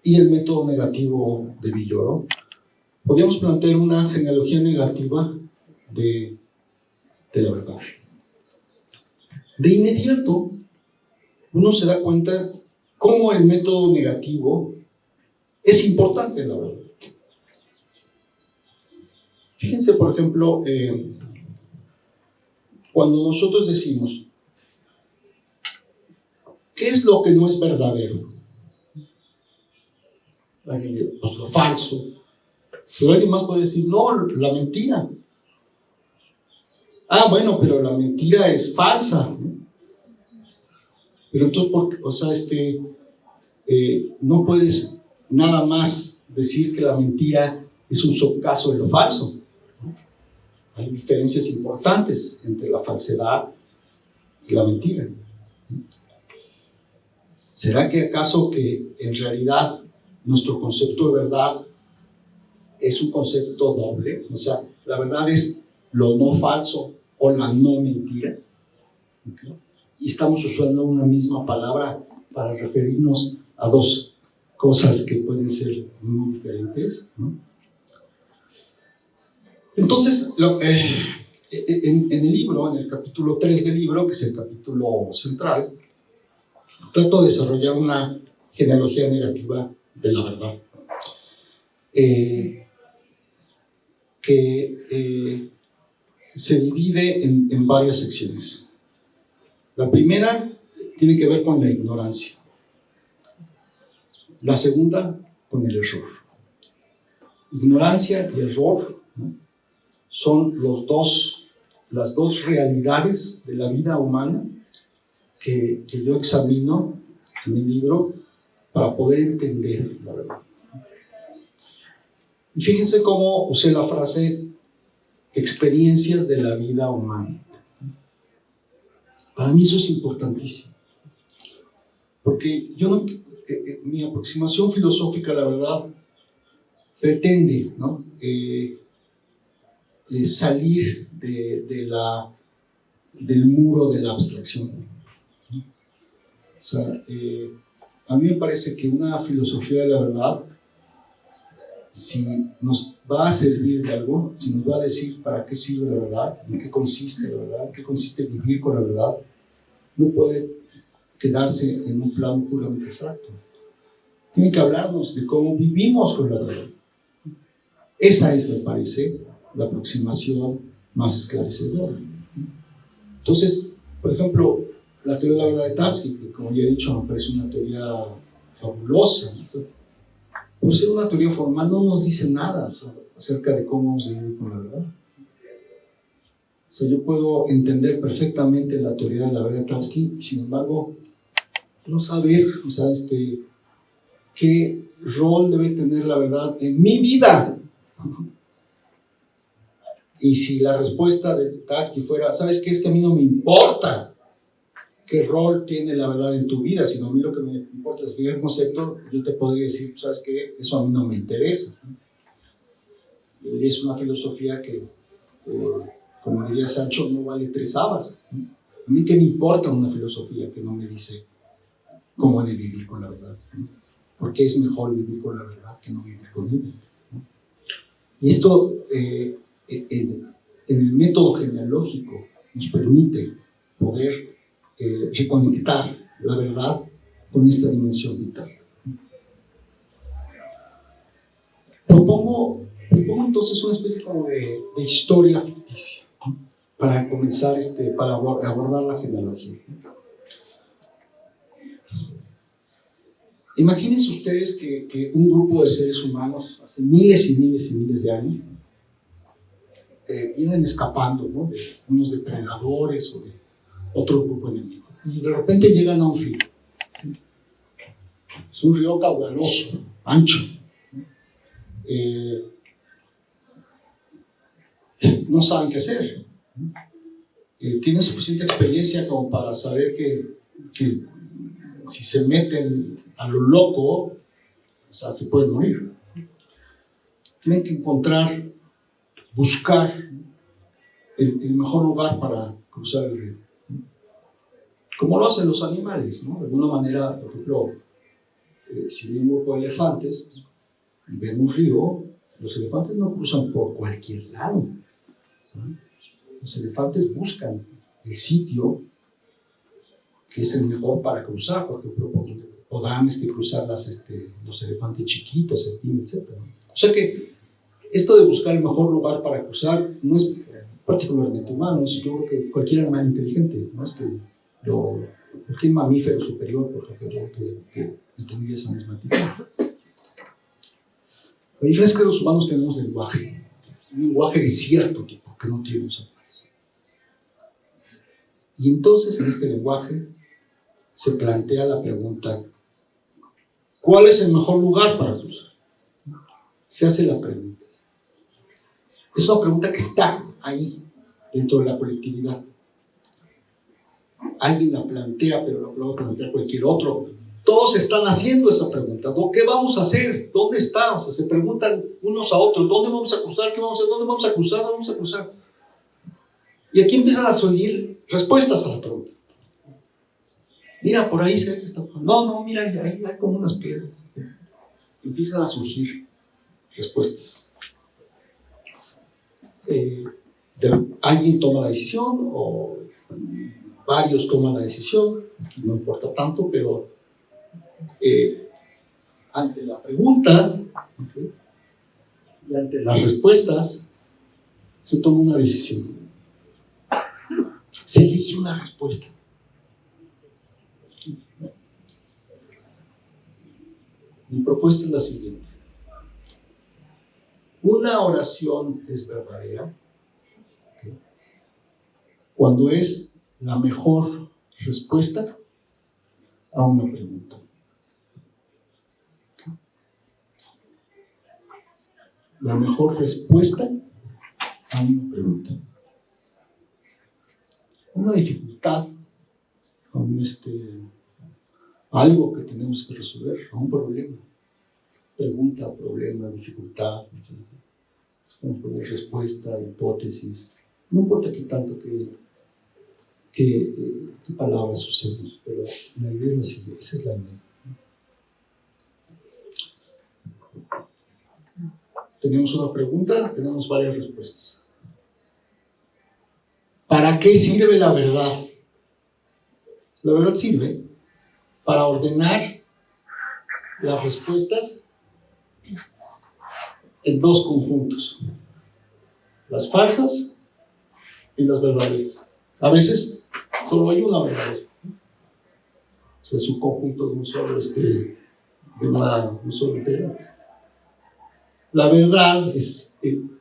y el método negativo de Villoro, podríamos plantear una genealogía negativa de la verdad. De inmediato, uno se da cuenta cómo el método negativo es importante en la verdad. Fíjense, por ejemplo, cuando nosotros decimos, ¿qué es lo que no es verdadero? Pues lo falso. Pero alguien más puede decir, no, la mentira. Ah, bueno, pero la mentira es falsa. Pero entonces, no puedes nada más decir que la mentira es un subcaso de lo falso. Hay diferencias importantes entre la falsedad y la mentira. ¿Será que acaso que en realidad nuestro concepto de verdad es un concepto doble? O sea, la verdad es lo no falso o la no mentira. ¿Okay? Y estamos usando una misma palabra para referirnos a dos cosas que pueden ser muy diferentes, ¿no? Entonces, en el libro, en el capítulo 3 del libro, que es el capítulo central, trato de desarrollar una genealogía negativa de la verdad. Que se divide en varias secciones. La primera tiene que ver con la ignorancia. La segunda, con el error. Ignorancia y error, ¿no?, son las dos realidades de la vida humana que yo examino en el libro para poder entender la verdad. Y fíjense cómo usé la frase experiencias de la vida humana. Para mí eso es importantísimo, porque yo no, mi aproximación filosófica, la verdad, pretende, ¿no?, salir del muro de la abstracción. O sea, a mí me parece que una filosofía de la verdad, si nos va a servir de algo, si nos va a decir para qué sirve la verdad, en qué consiste la verdad, en qué consiste vivir con la verdad, no puede quedarse en un plano puramente abstracto. Tiene que hablarnos de cómo vivimos con la verdad. Esa es, me parece, la aproximación más esclarecedora. Entonces, por ejemplo, la teoría de la verdad de Tarski, que como ya he dicho, me parece una teoría fabulosa, ¿no? Por ser una teoría formal no nos dice nada, o sea, acerca de cómo vamos a vivir con la verdad. O sea, yo puedo entender perfectamente la teoría de la verdad de Tarski y sin embargo no saber, o sea, qué rol debe tener la verdad en mi vida. Y si la respuesta de Tarski fuera, ¿sabes qué? Es que a mí no me importa qué rol tiene la verdad en tu vida, sino a mí lo que me importa es definir el concepto, yo te podría decir, ¿sabes qué? Eso a mí no me interesa. Y es una filosofía que, como diría Sancho, no vale 3 habas. A mí qué me importa una filosofía que no me dice cómo he de vivir con la verdad, ¿no? Porque es mejor vivir con la verdad que no vivir con ella, ¿no? Y esto, en el método genealógico, nos permite poder reconectar la verdad con esta dimensión vital. Propongo entonces una especie como de historia ficticia, ¿no?, para comenzar, para abordar la genealogía. Imagínense ustedes que un grupo de seres humanos hace miles y miles y miles de años vienen escapando, ¿no?, de unos depredadores o de otro grupo enemigo, y de repente llegan a un río. Es un río caudaloso, ancho. No saben qué hacer. Tienen suficiente experiencia como para saber que si se meten a lo loco, o sea, se pueden morir. Tienen que buscar el mejor lugar para cruzar el río. Como lo hacen los animales, ¿no? De alguna manera, por ejemplo, si hay un grupo de elefantes y ven un río, los elefantes no cruzan por cualquier lado, ¿no? Los elefantes buscan el sitio que es el mejor para cruzar, por ejemplo, podrán cruzar los elefantes chiquitos, etc. O sea que esto de buscar el mejor lugar para cruzar no es particularmente humano, yo creo que cualquier animal inteligente, ¿no? Cualquier mamífero superior, por ejemplo, que tendría esa misma actitud. La diferencia es que los humanos tenemos lenguaje, un lenguaje de cierto tipo que no tienen los animales. Y entonces en este lenguaje se plantea la pregunta: ¿cuál es el mejor lugar para cruzar? se hace la pregunta. Es una pregunta que está ahí, dentro de la colectividad. Alguien la plantea, pero lo va a plantear cualquier otro. Todos están haciendo esa pregunta, ¿no? ¿Qué vamos a hacer? ¿Dónde está? O sea, se preguntan unos a otros, ¿dónde vamos a cruzar? ¿Qué vamos a hacer? ¿Dónde vamos a cruzar? ¿Dónde vamos a cruzar? Y aquí empiezan a salir respuestas a la pregunta. Mira, por ahí se ve que está. No, mira, ahí hay como unas piedras. Empiezan a surgir respuestas. Alguien toma la decisión o varios toman la decisión, aquí no importa tanto, pero ante la pregunta, ¿okay?, y ante las respuestas, se toma una decisión. Se elige una respuesta. Mi propuesta es la siguiente. Una oración es verdadera, ¿okay?, cuando es la mejor respuesta a una pregunta. La mejor respuesta a una pregunta. Una dificultad, algo que tenemos que resolver, a un problema. Pregunta, problema, dificultad. Es como poner respuesta, hipótesis. No importa qué tanto qué palabras suceden, pero la idea es la siguiente, esa es la idea. Tenemos una pregunta, tenemos varias respuestas. ¿Para qué sirve la verdad? La verdad sirve para ordenar las respuestas en dos conjuntos: las falsas y las verdaderas. A veces solo hay una verdadera. O sea, es un conjunto de un solo integral. La verdad es el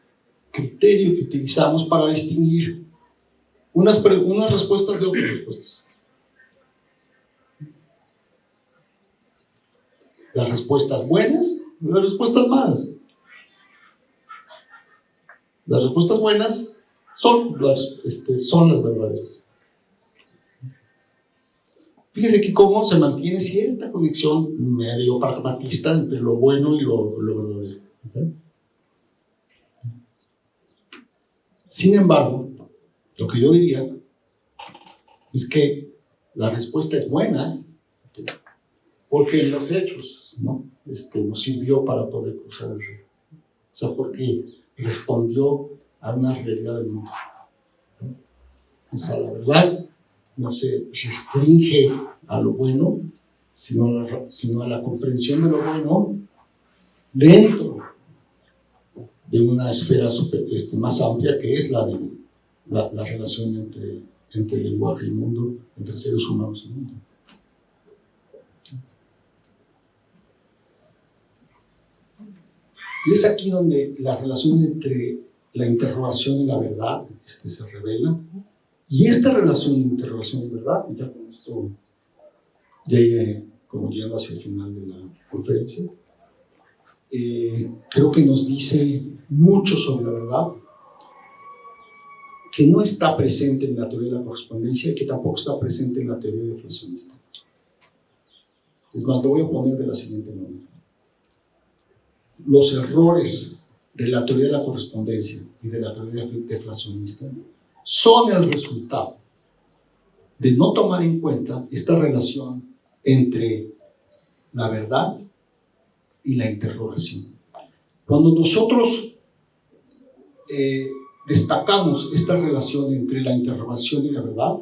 criterio que utilizamos para distinguir unas respuestas de otras respuestas. Las respuestas buenas y las respuestas malas. Las respuestas buenas son las verdaderas. Fíjese que cómo se mantiene cierta conexión medio pragmatista entre lo bueno y lo verdadero. ¿Okay? Sin embargo, lo que yo diría es que la respuesta es buena, ¿okay?, porque en los hechos, ¿no?, nos sirvió para poder cruzar el río. O sea, porque respondió a una realidad del mundo. ¿Okay? O sea, la verdad no se restringe a lo bueno, sino a la comprensión de lo bueno dentro de una esfera más amplia, que es la de la relación entre el lenguaje y el mundo, entre seres humanos y el mundo. Y es aquí donde la relación entre la interrogación y la verdad se revela. Y esta relación de interrogación y verdad, ya con esto ya iré como llegando hacia el final de la conferencia, creo que nos dice mucho sobre la verdad, que no está presente en la teoría de la correspondencia y que tampoco está presente en la teoría deflacionista. Es más, lo voy a poner de la siguiente manera. Los errores de la teoría de la correspondencia y de la teoría deflacionista son el resultado de no tomar en cuenta esta relación entre la verdad y la interrogación. Cuando nosotros destacamos esta relación entre la interrogación y la verdad,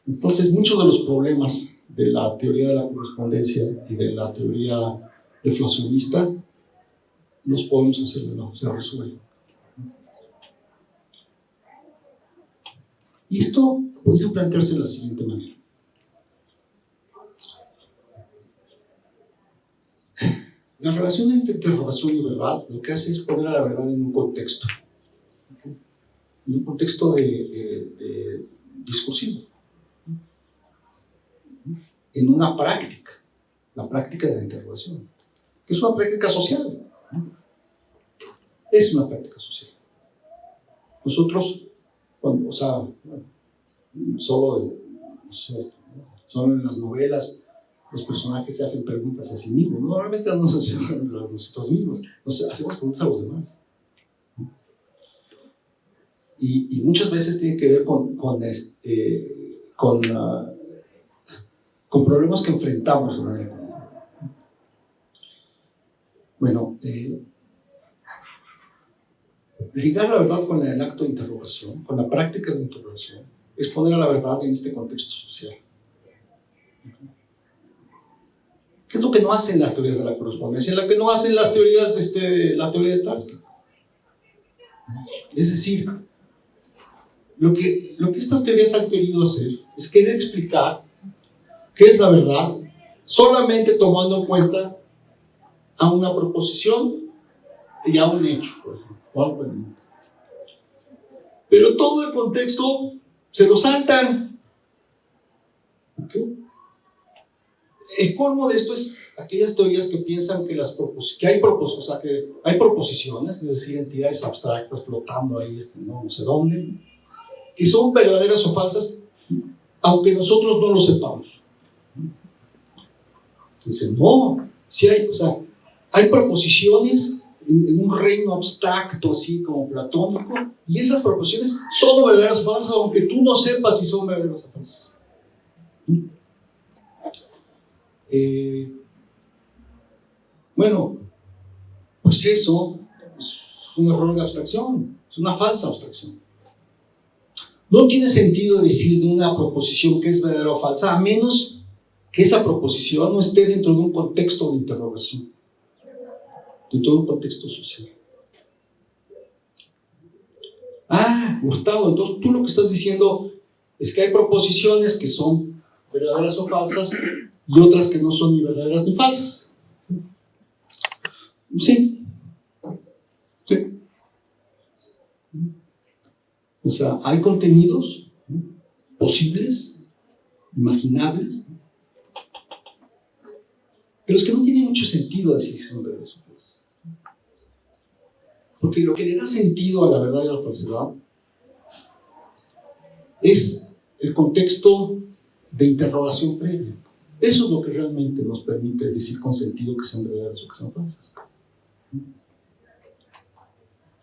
entonces muchos de los problemas de la teoría de la correspondencia y de la teoría deflacionista los podemos hacer de nuevo, se resuelven. Y esto podría plantearse de la siguiente manera. La relación entre interrogación y verdad lo que hace es poner a la verdad en un contexto, ¿okay?, en un contexto de discursivo, en una práctica, la práctica de la interrogación, que es una práctica social. Es una práctica social. Nosotros, cuando, o sea, bueno, no sé, solo en las novelas los personajes se hacen preguntas a sí mismos. Normalmente no nos hacemos a nosotros mismos, nos hacemos preguntas a los demás. Y muchas veces tiene que ver con problemas que enfrentamos en la vida. Bueno, ligar la verdad con el acto de interrogación, con la práctica de interrogación, es poner a la verdad en este contexto social. ¿Qué es lo que no hacen las teorías de la correspondencia? Lo que no hacen las teorías la teoría de Tarski. Es decir, lo que estas teorías han querido hacer es querer explicar qué es la verdad solamente tomando en cuenta a una proposición y a un hecho, por ejemplo. Pero todo el contexto se lo saltan. ¿Okay? El colmo de esto es aquellas teorías que piensan que hay proposiciones, es decir, entidades abstractas flotando ahí, no sé dónde, que son verdaderas o falsas, aunque nosotros no lo sepamos. Dicen, no, sí hay proposiciones en un reino abstracto, así como platónico, y esas proposiciones son verdaderas o falsas, aunque tú no sepas si son verdaderas o falsas. Bueno, pues eso es un error de abstracción, es una falsa abstracción. No tiene sentido decir de una proposición que es verdadera o falsa, a menos que esa proposición no esté dentro de un contexto de interrogación, dentro de un contexto social. Hurtado, entonces tú lo que estás diciendo es que hay proposiciones que son verdaderas o falsas y otras que no son ni verdaderas ni falsas. Sí. O sea, hay contenidos posibles, imaginables, pero es que no tiene mucho sentido decir que son verdaderas o falsas. Porque lo que le da sentido a la verdad y a la falsedad es el contexto de interrogación previa. Eso es lo que realmente nos permite decir con sentido que son verdaderas o que son falsas.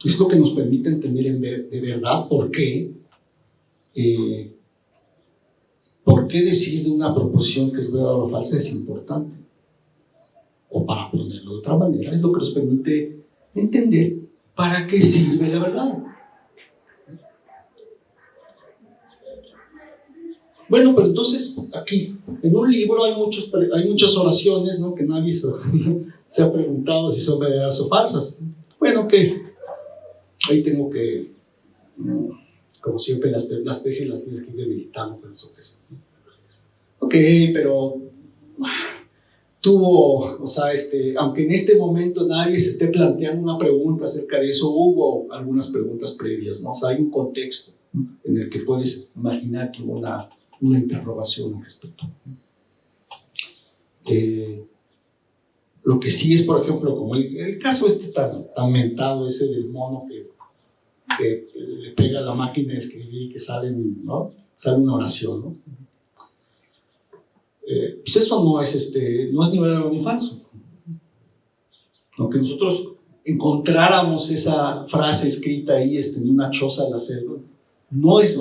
Es lo que nos permite entender de verdad por qué decir de una proposición que es verdadera o falsa es importante. O para ponerlo de otra manera, es lo que nos permite entender para qué sirve la verdad. Bueno, pero entonces aquí, en un libro hay muchas oraciones, ¿no? Que nadie se ha preguntado si son verdaderas o falsas. Bueno, ok. Ahí tengo que, como siempre, las tesis las tienes que ir debilitando con eso. Ok, pero aunque en este momento nadie se esté planteando una pregunta acerca de eso, hubo algunas preguntas previas, ¿no? O sea, hay un contexto, ¿no?, en el que puedes imaginar que hubo una interrogación al respecto. Lo que sí es, por ejemplo, como el caso tan mentado ese del mono que le pega a la máquina de escribir y que sale una oración, ¿no? Pues eso no es ni verdadero ni falso. Aunque nosotros encontráramos esa frase escrita ahí en una choza de la selva, no es,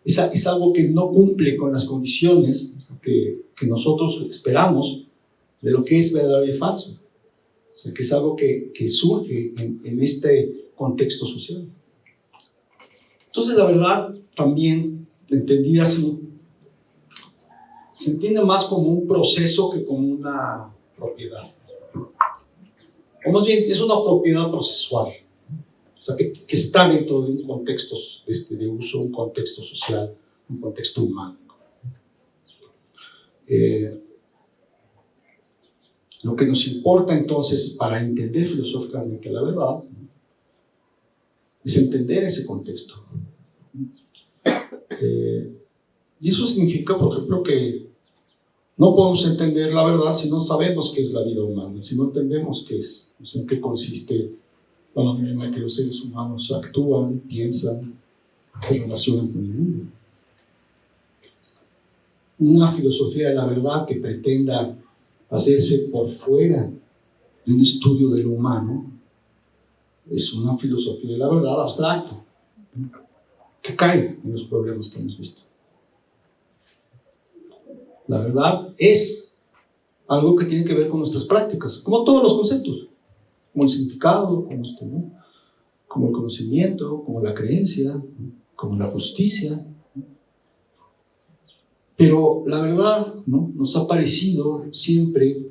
es algo que no cumple con las condiciones que nosotros esperamos de lo que es verdadero y falso. O sea, que es algo que surge en este contexto social. Entonces, la verdad, también, entendida así, se entiende más como un proceso que como una propiedad. O más bien, es una propiedad procesual. O sea, que está dentro de un contexto de uso, un contexto social, un contexto humano. Lo que nos importa entonces para entender filosóficamente la verdad es entender ese contexto. Y eso significa, por ejemplo, que No podemos entender la verdad si no sabemos qué es la vida humana, si no entendemos qué es, o sea, en qué consiste la manera en que los seres humanos actúan, piensan, se relacionan con el mundo. Una filosofía de la verdad que pretenda hacerse por fuera de un estudio del humano es una filosofía de la verdad abstracta, que cae en los problemas que hemos visto. La verdad es algo que tiene que ver con nuestras prácticas, como todos los conceptos, como el significado, como el conocimiento, como la creencia, como la justicia. Pero la verdad, ¿no?, nos ha parecido siempre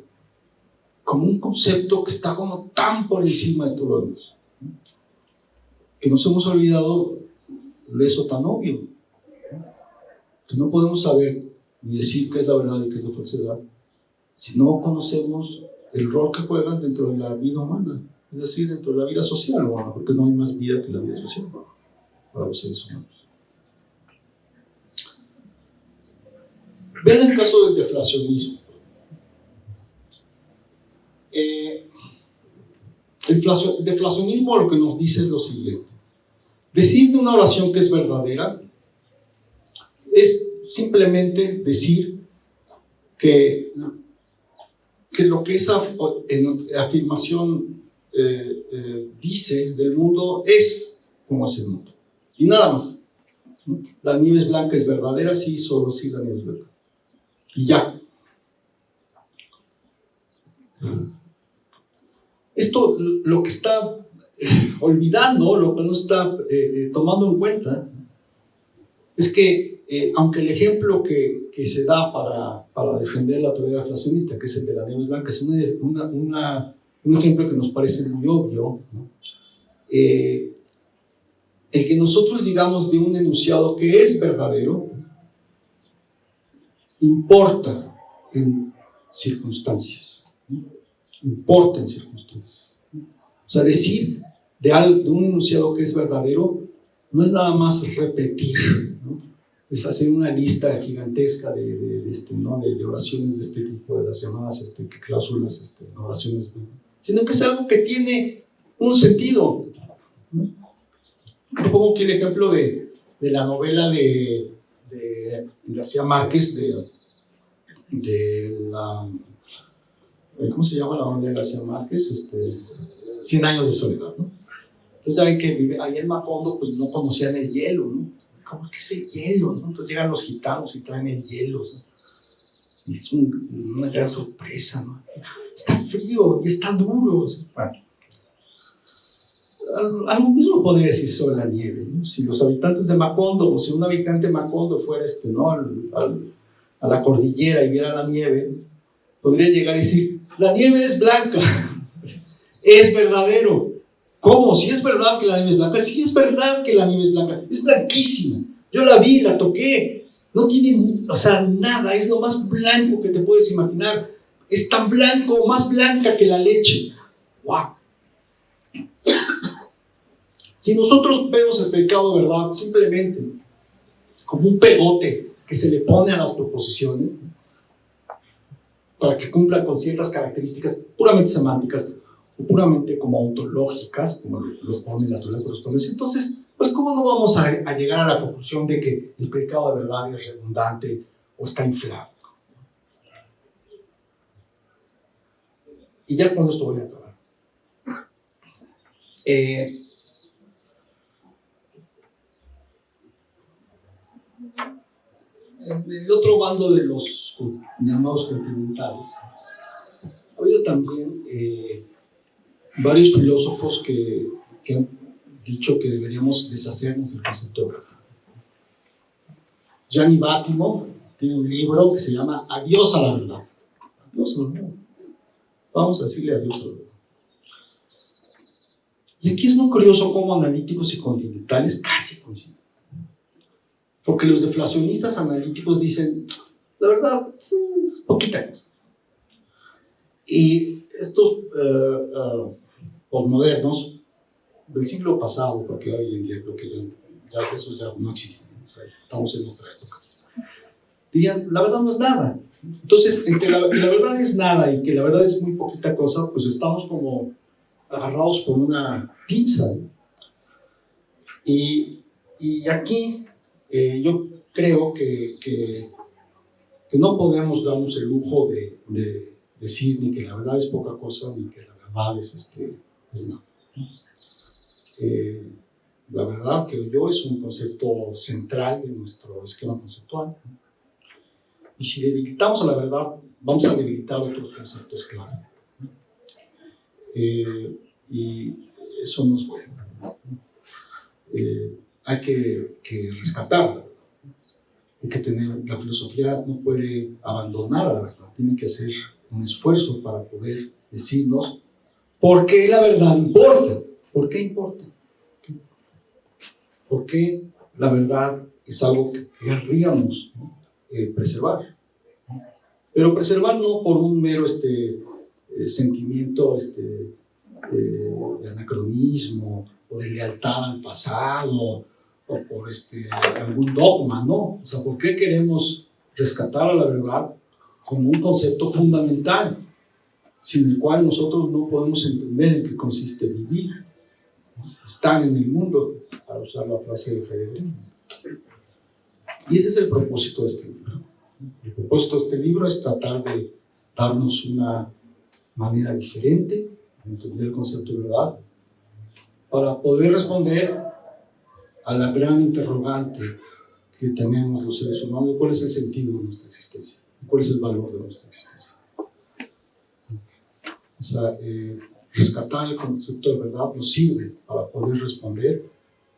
como un concepto que está como tan por encima de todo lo demás, ¿no?, que nos hemos olvidado de eso tan obvio, ¿no?, que no podemos saber ni decir qué es la verdad y qué es la falsedad si no conocemos el rol que juegan dentro de la vida humana, es decir, dentro de la vida social humana, porque no hay más vida que la vida social para los seres humanos. Vean el caso del deflacionismo. El deflacionismo lo que nos dice es lo siguiente: decir de una oración que es verdadera es simplemente decir que lo que esa afirmación dice del mundo es como es el mundo, y nada más, ¿no? La nieve es blanca, es verdadera, sí, solo sí la nieve es blanca, y ya. Esto lo que está olvidando, lo que no está tomando en cuenta, es que aunque el ejemplo que se da para defender la teoría deflacionista, que es el de la nieve blanca, es un ejemplo que nos parece muy obvio, ¿no? El que nosotros digamos de un enunciado que es verdadero importa en circunstancias, ¿no? Importa en circunstancias. O sea, decir de un enunciado que es verdadero no es nada más repetir, ¿no?, es hacer una lista gigantesca de oraciones de este tipo, de las llamadas cláusulas, oraciones, ¿no?, sino que es algo que tiene un sentido, ¿no? Pongo aquí el ejemplo de la novela de García Márquez, ¿cómo se llama la novela de García Márquez? 100 años de soledad, ¿no? Entonces ya ven que ahí en Macondo pues no conocían el hielo, ¿no? ¿Cómo que es el hielo, no? Entonces llegan los gitanos y traen el hielo, ¿no? Y es una gran sorpresa, ¿no? Está frío y está duro. Bueno, algo mismo podría decir sobre la nieve, ¿no? Si los habitantes de Macondo, o si un habitante de Macondo fuera ¿no?, a la cordillera y viera la nieve, podría llegar y decir: la nieve es blanca, es verdadero. ¿Cómo? Si es verdad que la nieve es blanca, sí es verdad que la nieve es blanca, es blanquísima, yo la vi, la toqué, no tiene, o sea, nada, es lo más blanco que te puedes imaginar, es tan blanco, más blanca que la leche. ¡Wow! Si nosotros vemos el pecado de verdad simplemente como un pegote que se le pone a las proposiciones para que cumplan con ciertas características puramente semánticas o puramente como ontológicas, como lo pone la teoría de correspondencia, entonces, pues, ¿cómo no vamos a llegar a la conclusión de que el pecado de verdad es redundante o está inflado? Y ya con esto voy a acabar. El otro bando de los llamados continentales, ha habido también varios filósofos que han dicho que deberíamos deshacernos del concepto de verdad. Gianni Vattimo tiene un libro que se llama Adiós a la verdad. Adiós a la verdad. Vamos a decirle adiós a la verdad. Y aquí es muy curioso cómo analíticos y continentales casi coinciden. Porque los deflacionistas analíticos dicen: la verdad, sí, es poquita cosa. Y estos posmodernos del siglo pasado, porque hoy en día creo que ya eso ya no existe, o sea, estamos en otra época, dirían: la verdad no es nada, Entonces, entre la verdad es nada y que la verdad es muy poquita cosa, pues estamos como agarrados por una pinza. Y aquí yo creo que no podemos darnos el lujo de decir ni que la verdad es poca cosa, ni que la verdad es nada. La verdad, creo yo, es un concepto central de nuestro esquema conceptual. Y si debilitamos a la verdad, vamos a debilitar otros conceptos clave. Y eso no es bueno. Hay que rescatarla. Hay que tener, la filosofía no puede abandonar a la verdad, tiene que hacer un esfuerzo para poder decirnos por qué la verdad importa. ¿Por qué importa? ¿Por qué la verdad es algo que querríamos preservar? Pero preservar no por un mero sentimiento de anacronismo o de lealtad al pasado o por algún dogma, no. O sea, ¿por qué queremos rescatar a la verdad como un concepto fundamental, sin el cual nosotros no podemos entender en qué consiste vivir, estar en el mundo, para usar la frase de Frederick? Y ese es el propósito de este libro. El propósito de este libro es tratar de darnos una manera diferente de entender el concepto de verdad para poder responder a la gran interrogante que tenemos los seres humanos: ¿cuál es el sentido de nuestra existencia? ¿Cuál es el valor de nuestra existencia? O sea, rescatar el concepto de verdad nos sirve para poder responder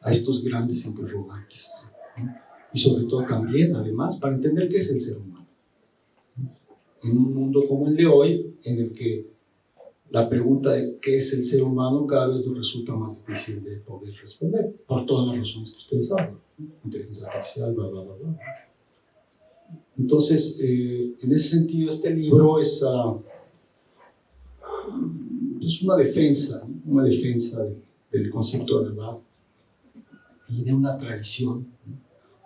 a estos grandes interrogantes, ¿no? Y sobre todo también, además, para entender qué es el ser humano. En un mundo como el de hoy, en el que la pregunta de qué es el ser humano cada vez nos resulta más difícil de poder responder, por todas las razones que ustedes saben, inteligencia artificial, bla, bla, bla, bla. Entonces, en ese sentido, este libro es una defensa del concepto de verdad y de una tradición,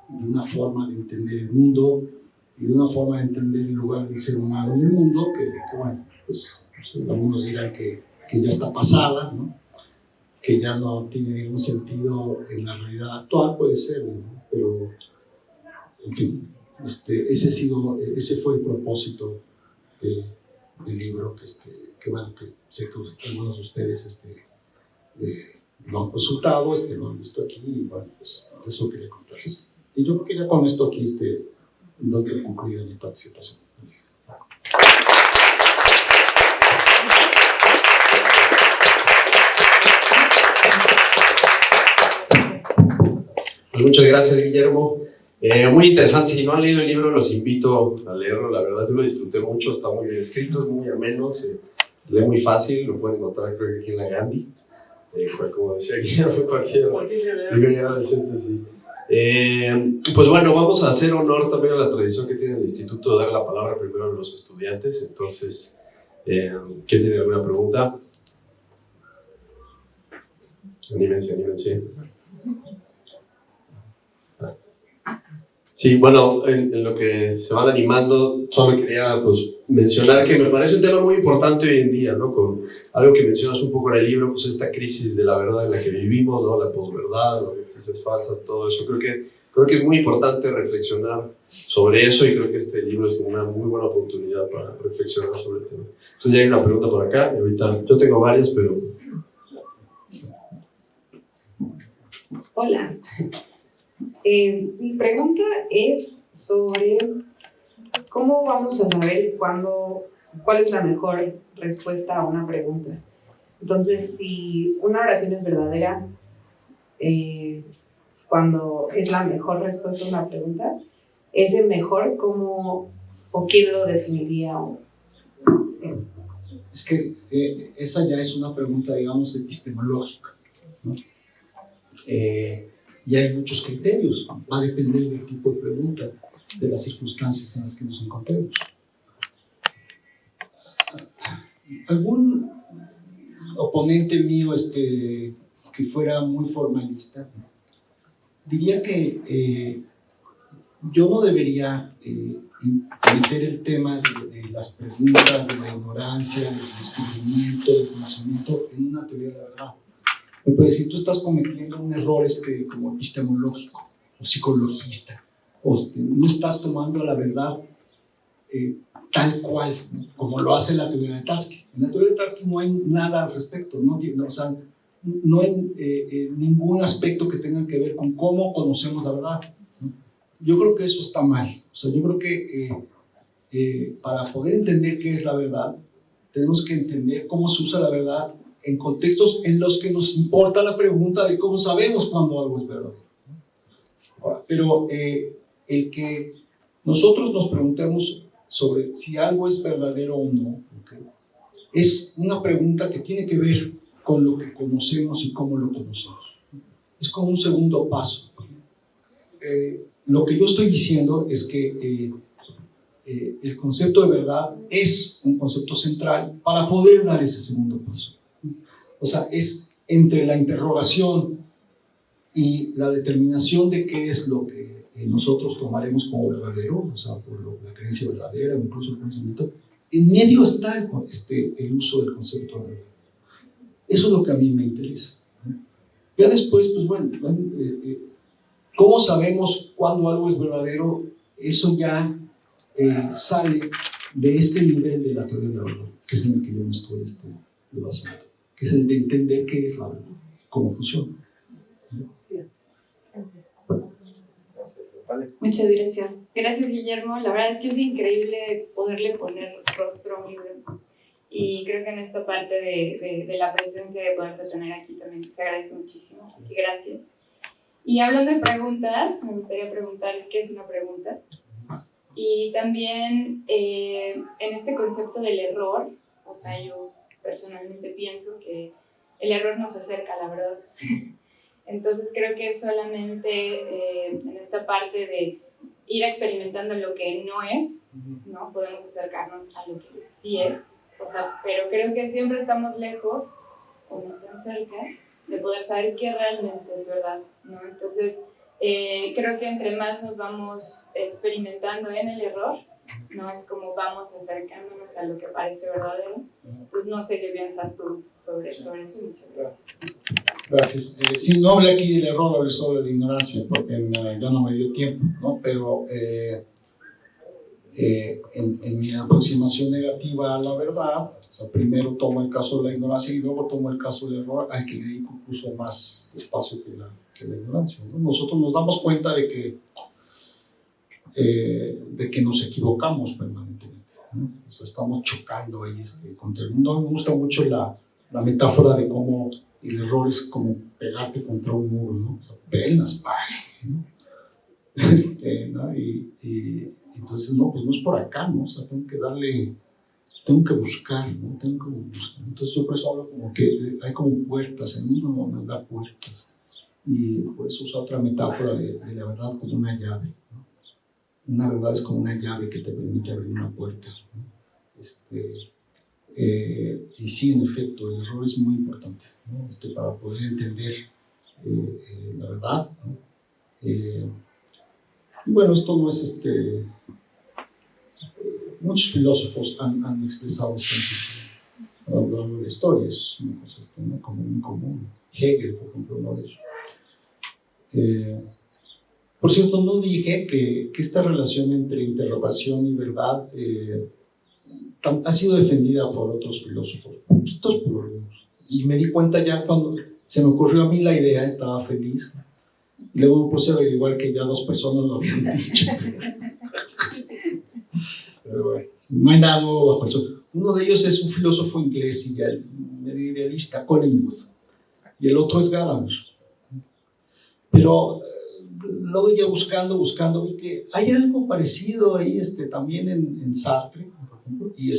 de una forma de entender el mundo y de una forma de entender el lugar del ser humano en el mundo que bueno, pues algunos dirán que ya está pasada, ¿no? Que ya no tiene ningún sentido en la realidad actual, puede ser, ¿no? Pero, en fin, ese fue el propósito del libro que bueno, que sé que algunos de ustedes lo han consultado, lo han visto aquí, y bueno, pues eso quería contarles. Y yo creo que ya con esto aquí doy por concluida mi participación. Gracias. Pues muchas gracias, Guillermo. Muy interesante. Si no han leído el libro, los invito a leerlo. La verdad, yo lo disfruté mucho. Está muy bien escrito, es muy ameno, se lee muy fácil. Lo pueden encontrar, creo que aquí en la Gandhi. Como decía Guillermo, cualquier librería decente, sí. Pues bueno, vamos a hacer honor también a la tradición que tiene el instituto de dar la palabra primero a los estudiantes. Entonces, ¿quién tiene alguna pregunta? Anímense. Sí, bueno, en lo que se van animando, solo quería pues, mencionar que me parece un tema muy importante hoy en día, ¿no? Con algo que mencionas un poco en el libro, pues esta crisis de la verdad en la que vivimos, ¿no? La posverdad, las noticias falsas, todo eso. Creo que es muy importante reflexionar sobre eso y creo que este libro es una muy buena oportunidad para reflexionar sobre el tema. Entonces ya hay una pregunta por acá, y ahorita yo tengo varias, pero... Hola. Mi pregunta es sobre cómo vamos a saber cuál es la mejor respuesta a una pregunta. Entonces, si una oración es verdadera, cuando es la mejor respuesta a una pregunta, ¿es el mejor cómo o quién lo definiría? Eso. Es que esa ya es una pregunta, digamos, epistemológica, ¿no? Y hay muchos criterios, va a depender del tipo de pregunta, de las circunstancias en las que nos encontremos. Algún oponente mío que fuera muy formalista diría que yo no debería meter el tema de las preguntas, de la ignorancia, del descubrimiento, del conocimiento en una teoría de la verdad. Me puede decir, tú estás cometiendo un error como epistemológico o psicologista, o no estás tomando la verdad tal cual, ¿no? Como lo hace la teoría de Tarski. En la teoría de Tarski no hay nada al respecto, o sea, no hay ningún aspecto que tenga que ver con cómo conocemos la verdad, ¿no? Yo creo que eso está mal. O sea, yo creo que para poder entender qué es la verdad, tenemos que entender cómo se usa la verdad en contextos en los que nos importa la pregunta de cómo sabemos cuando algo es verdadero. Ahora, pero el que nosotros nos preguntemos sobre si algo es verdadero o no, ¿okay? Es una pregunta que tiene que ver con lo que conocemos y cómo lo conocemos. Es como un segundo paso. Lo que yo estoy diciendo es que el concepto de verdad es un concepto central para poder dar ese segundo paso. O sea, es entre la interrogación y la determinación de qué es lo que nosotros tomaremos como verdadero, o sea, por la creencia verdadera, incluso el conocimiento. En medio está el uso del concepto de verdad. Eso es lo que a mí me interesa. Ya después, pues bueno, ¿cómo sabemos cuándo algo es verdadero? Eso ya sale de este nivel de la teoría de la verdad, que es en el que yo me estoy basando, que es el de entender qué es la verdad, cómo funciona. Muchas gracias. Gracias, Guillermo. La verdad es que es increíble poderle poner rostro a un libro. Y creo que en esta parte de la presencia de poderte tener aquí también se agradece muchísimo. Así que gracias. Y hablando de preguntas, me gustaría preguntar qué es una pregunta. Y también en este concepto del error, o sea, yo personalmente pienso que el error nos acerca a la verdad. Entonces creo que es solamente en esta parte de ir experimentando lo que no es, ¿no? Podemos acercarnos a lo que sí es, o sea, pero creo que siempre estamos lejos, o no tan cerca, de poder saber qué realmente es verdad, ¿no? Entonces creo que entre más nos vamos experimentando en el error, ¿no? Es como vamos acercándonos a lo que parece verdadero. Entonces no sé qué piensas tú sobre eso. Muchas gracias. Gracias. Sí, no hablé aquí del error, hablé sobre la ignorancia, porque ya no me dio tiempo, ¿no? Pero en mi aproximación negativa a la verdad, o sea, primero tomo el caso de la ignorancia y luego tomo el caso del error, al que le dedico incluso más espacio que la ignorancia, ¿no? Nosotros nos damos cuenta de que nos equivocamos permanentemente, ¿no? O sea, estamos chocando ahí contra el mundo. Me gusta mucho la metáfora de cómo el error es como pegarte contra un muro, ¿no? O sea, apenas pasas, ¿no? ¿No? Y entonces, no, pues no es por acá, ¿no? O sea, tengo que buscar, ¿no? Entonces yo por eso hablo como que hay como puertas, el mundo nos da puertas. Y por eso uso otra metáfora de la verdad como una llave, ¿no? Una verdad es como una llave que te permite abrir una puerta, ¿no? Y sí, en efecto, el error es muy importante, ¿no? Para poder entender la verdad, ¿no? Y bueno, esto no es muchos filósofos han expresado esto a lo largo de la historia, es una cosa ¿no? como muy común. Hegel, por ejemplo, uno de ellos. Por cierto, no dije que esta relación entre interrogación y verdad ha sido defendida por otros filósofos, poquitos por algunos. Y me di cuenta ya cuando se me ocurrió a mí la idea, estaba feliz. Y luego me puse a averiguar que ya 2 personas lo habían dicho. Pero bueno, no hay nada nuevo bajo el sol. Uno de ellos es un filósofo inglés medio idealista, Collingwood. Y el otro es Gadamer. Pero luego ya buscando, vi que hay algo parecido ahí también en Sartre, por ejemplo, y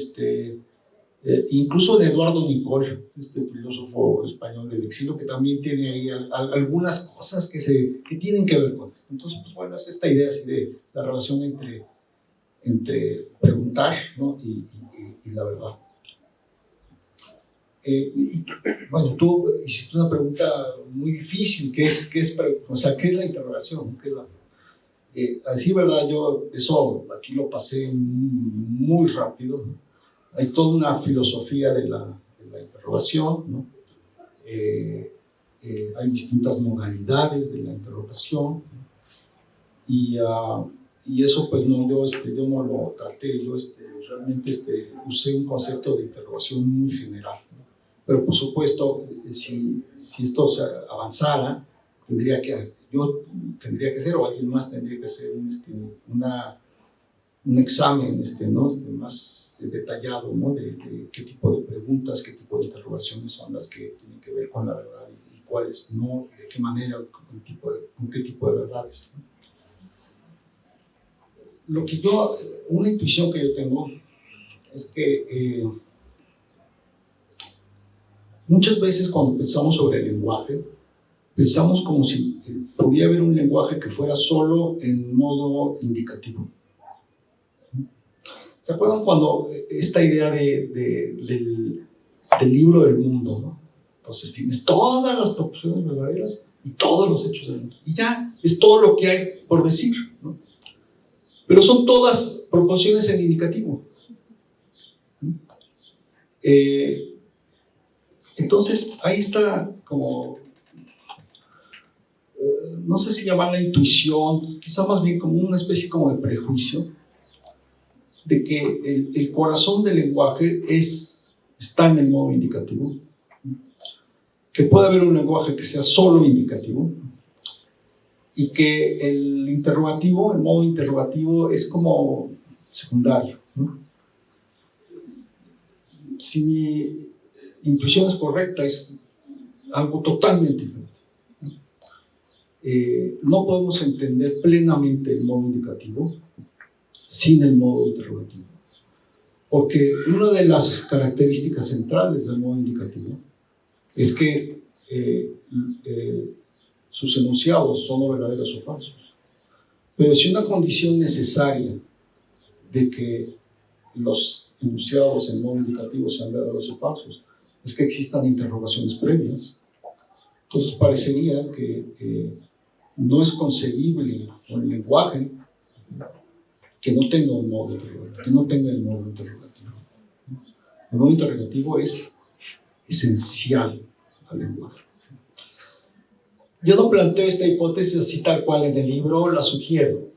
incluso de Eduardo Nicol, filósofo español del exilio, que también tiene ahí algunas cosas que tienen que ver con esto. Entonces, pues bueno, es esta idea así de la relación entre preguntar, ¿no? y la verdad. Bueno, tú hiciste una pregunta muy difícil, ¿qué es la interrogación? A decir verdad, yo eso aquí lo pasé muy rápido, ¿no? Hay toda una filosofía de la interrogación, ¿no? Hay distintas modalidades de la interrogación, y eso pues no, yo no lo traté, yo realmente usé un concepto de interrogación muy general, ¿no? Pero por supuesto, si esto avanzara, yo tendría que hacer, o alguien más tendría que hacer un examen ¿no? Más detallado, ¿no? De qué tipo de preguntas, qué tipo de interrogaciones son las que tienen que ver con la verdad y cuáles no, de qué manera, con qué tipo de verdades, ¿no? Una intuición que yo tengo es que muchas veces cuando pensamos sobre el lenguaje, pensamos como si pudiera haber un lenguaje que fuera solo en modo indicativo. ¿Se acuerdan cuando esta idea del libro del mundo, ¿no? Entonces tienes todas las proposiciones verdaderas y todos los hechos del mundo. Y ya, es todo lo que hay por decir, ¿no? Pero son todas proposiciones en indicativo. Entonces, ahí está como, no sé si llamarla intuición, quizá más bien como una especie como de prejuicio, de que el corazón del lenguaje está en el modo indicativo, que puede haber un lenguaje que sea solo indicativo, y que el modo interrogativo es como secundario, ¿no? Si mi intuición es correcta, es algo totalmente diferente. No podemos entender plenamente el modo indicativo sin el modo interrogativo, porque una de las características centrales del modo indicativo es que sus enunciados son o verdaderos o falsos. Pero si una condición necesaria de que los enunciados en modo indicativo sean verdaderos o falsos es que existan interrogaciones previas, entonces parecería que no es concebible un lenguaje que no tenga un modo interrogativo, que no tenga el modo interrogativo. El modo interrogativo es esencial al lenguaje. Yo no planteo esta hipótesis así tal cual en el libro, la sugiero,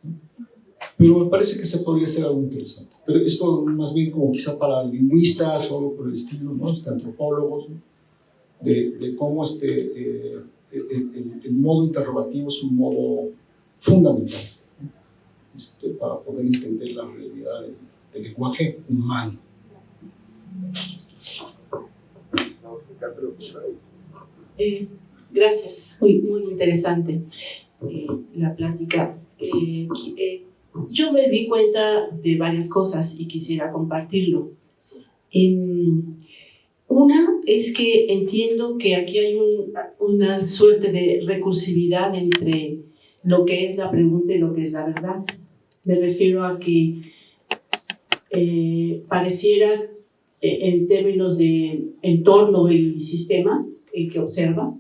pero me parece que se podría hacer algo interesante. Pero esto más bien como quizá para lingüistas o algo por el estilo, ¿no? Antropólogos, ¿no? De cómo el modo interrogativo es un modo fundamental, ¿no? Para poder entender la realidad del lenguaje humano. Gracias, muy interesante la plática. Yo me di cuenta de varias cosas y quisiera compartirlo. Una es que entiendo que aquí hay una suerte de recursividad entre lo que es la pregunta y lo que es la verdad. Me refiero a que pareciera, en términos de entorno y sistema, el que observa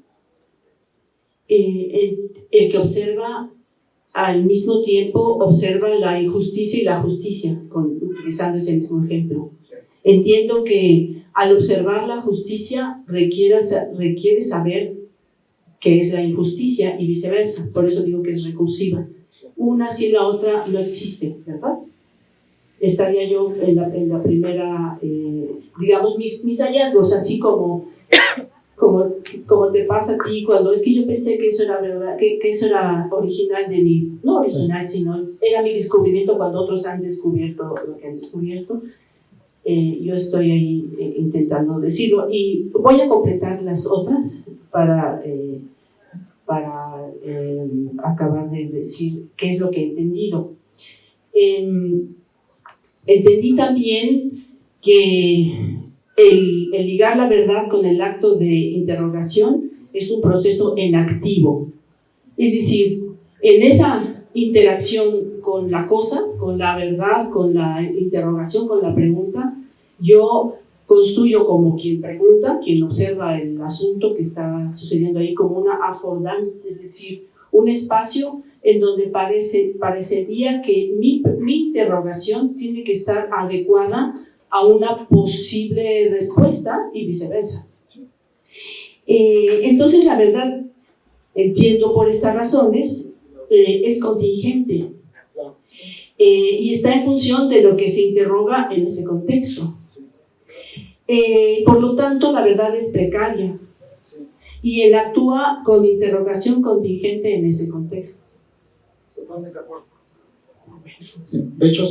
al mismo tiempo observa la injusticia y la justicia, utilizando ese mismo ejemplo. Entiendo que al observar la justicia requiere saber qué es la injusticia y viceversa, por eso digo que es recursiva. Una sin la otra no existe, ¿verdad? Estaría yo en la primera, digamos, mis hallazgos, así como te pasa a ti cuando es que yo pensé que eso era verdad, que eso era original de mí, no original, sino era mi descubrimiento cuando otros han descubierto lo que han descubierto. Yo estoy ahí intentando decirlo y voy a completar las otras para acabar de decir qué es lo que he entendido. Entendí también que el ligar la verdad con el acto de interrogación es un proceso en activo. Es decir, en esa interacción con la cosa, con la verdad, con la interrogación, con la pregunta, yo construyo como quien pregunta, quien observa el asunto que está sucediendo ahí, como una affordance, es decir, un espacio en donde parecería que mi interrogación tiene que estar adecuada a una posible respuesta y viceversa. Entonces, la verdad, entiendo por estas razones, es contingente y está en función de lo que se interroga en ese contexto. Por lo tanto, la verdad es precaria y él actúa con interrogación contingente en ese contexto. Totalmente de acuerdo. Sí, de hecho,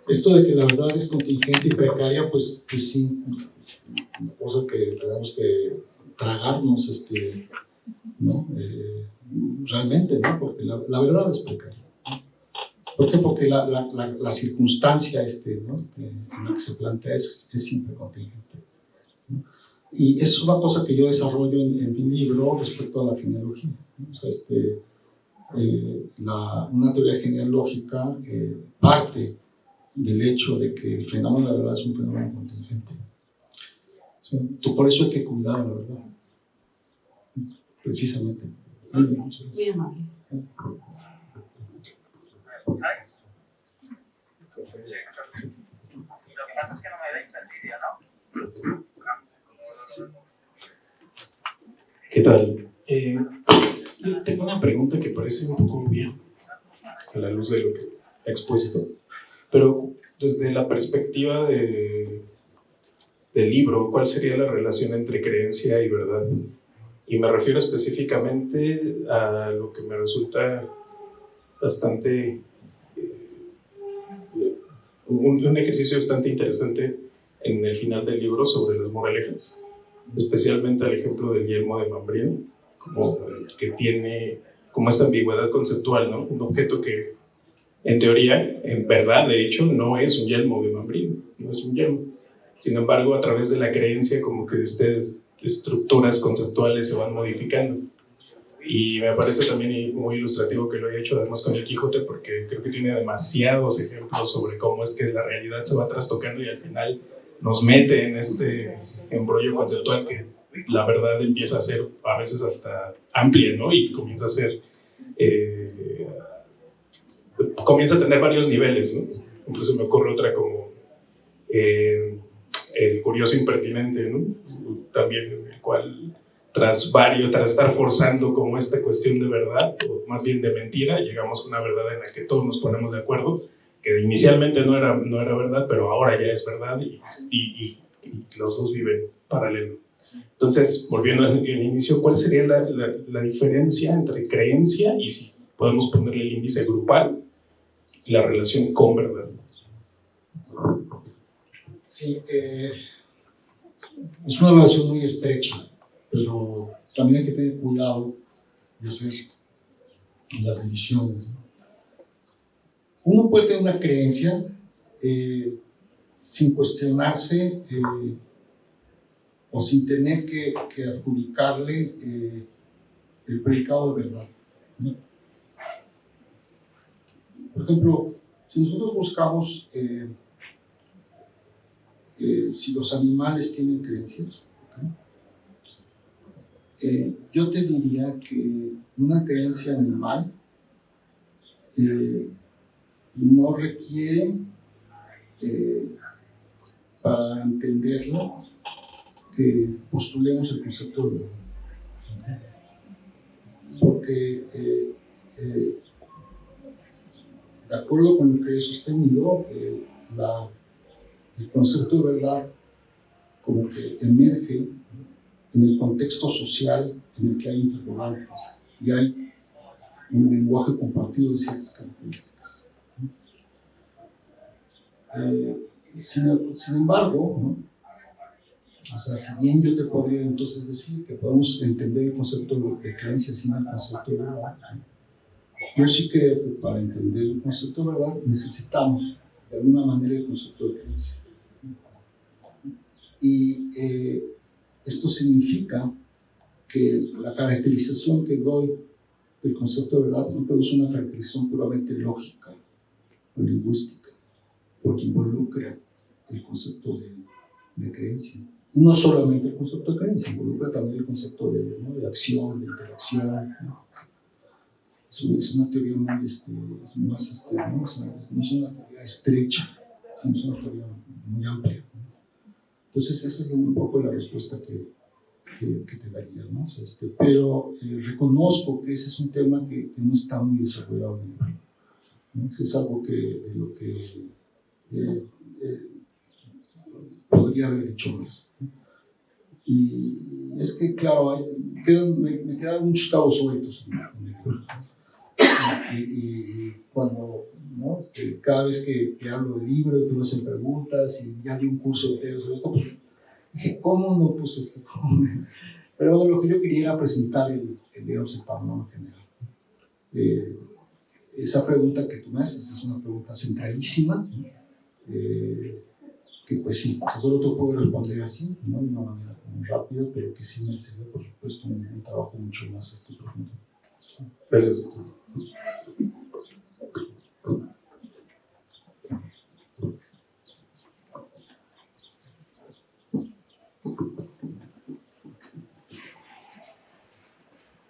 esto de que la verdad es contingente y precaria, pues sí, una cosa que tenemos que tragarnos, ¿no? Realmente, ¿no? Porque la verdad es precaria. ¿Por qué? Porque la circunstancia ¿no? En la que se plantea es siempre contingente, ¿no? Y es una cosa que yo desarrollo en mi libro respecto a la genealogía, ¿no? O sea, una teoría genealógica parte del hecho de que el fenómeno de la verdad es un fenómeno contingente. ¿Sí? Por eso hay que cuidar la verdad, precisamente. Muy amable. ¿Qué tal? Yo tengo una pregunta que parece un poco obvia a la luz de lo que he expuesto, pero desde la perspectiva del libro, ¿cuál sería la relación entre creencia y verdad? Y me refiero específicamente a lo que me resulta bastante un ejercicio bastante interesante en el final del libro sobre las moralejas, especialmente al ejemplo del yelmo de Mambrino, que tiene como esta ambigüedad conceptual, ¿no? Un objeto que en teoría, en verdad, de hecho, no es un yelmo de Mambrino, no es un yelmo. Sin embargo, a través de la creencia, como que estas estructuras conceptuales se van modificando. Y me parece también muy ilustrativo que lo haya hecho además con el Quijote, porque creo que tiene demasiados ejemplos sobre cómo es que la realidad se va trastocando y al final nos mete en este embrollo conceptual que la verdad empieza a ser a veces hasta amplia, ¿no? Y comienza a ser comienza a tener varios niveles, ¿no? Incluso me ocurre otra como el curioso impertinente, ¿no? También en el cual tras estar forzando como esta cuestión de verdad, o más bien de mentira, llegamos a una verdad en la que todos nos ponemos de acuerdo, que inicialmente no era verdad, pero ahora ya es verdad y los dos viven paralelo. Entonces, volviendo al inicio, ¿cuál sería la diferencia entre creencia y, si podemos ponerle el índice grupal, la relación con verdad? Sí, es una relación muy estrecha, pero también hay que tener cuidado de hacer las divisiones, ¿no? Uno puede tener una creencia sin cuestionarse o sin tener que adjudicarle el predicado de verdad, ¿no? Por ejemplo, si nosotros buscamos si los animales tienen creencias, yo te diría que una creencia animal no requiere, para entenderlo, que postulemos el concepto de verdad. Porque, de acuerdo con lo que he sostenido, el concepto de verdad como que emerge en el contexto social en el que hay interrogantes y hay un lenguaje compartido de ciertas características. Sin embargo, ¿no? O sea, si bien yo te podría entonces decir que podemos entender el concepto de creencia sin el concepto de verdad, ¿no? Yo sí creo que para entender el concepto de verdad necesitamos de alguna manera el concepto de creencia. Y esto significa que la caracterización que doy del concepto de verdad no produce una caracterización puramente lógica o lingüística, porque involucra el concepto de creencia. No solamente el concepto de creencia, involucra también el concepto de acción, de interacción, ¿no? es una teoría muy, no es una teoría estrecha, sino es una teoría muy amplia. Entonces, esa es un poco la respuesta que te daría, ¿no? O sea, pero reconozco que ese es un tema que no está muy desarrollado en el libro, ¿no? Es algo de lo que podría haber dicho más. Y es que, claro, me quedan muchos cabos sueltos en el libro. Y cuando, ¿no? Cada vez que hablo del libro y que me hacen preguntas y ya di un curso entero sobre esto, pues, dije, ¿cómo no puse esto? Pero bueno, lo que yo quería era presentar el panorama general. Esa pregunta que tú me haces es una pregunta centralísima, que pues sí, solo te puedo responder así, ¿no? De una manera muy rápida, pero que sí me sirve, por supuesto, un trabajo mucho más profundo. Gracias, doctor.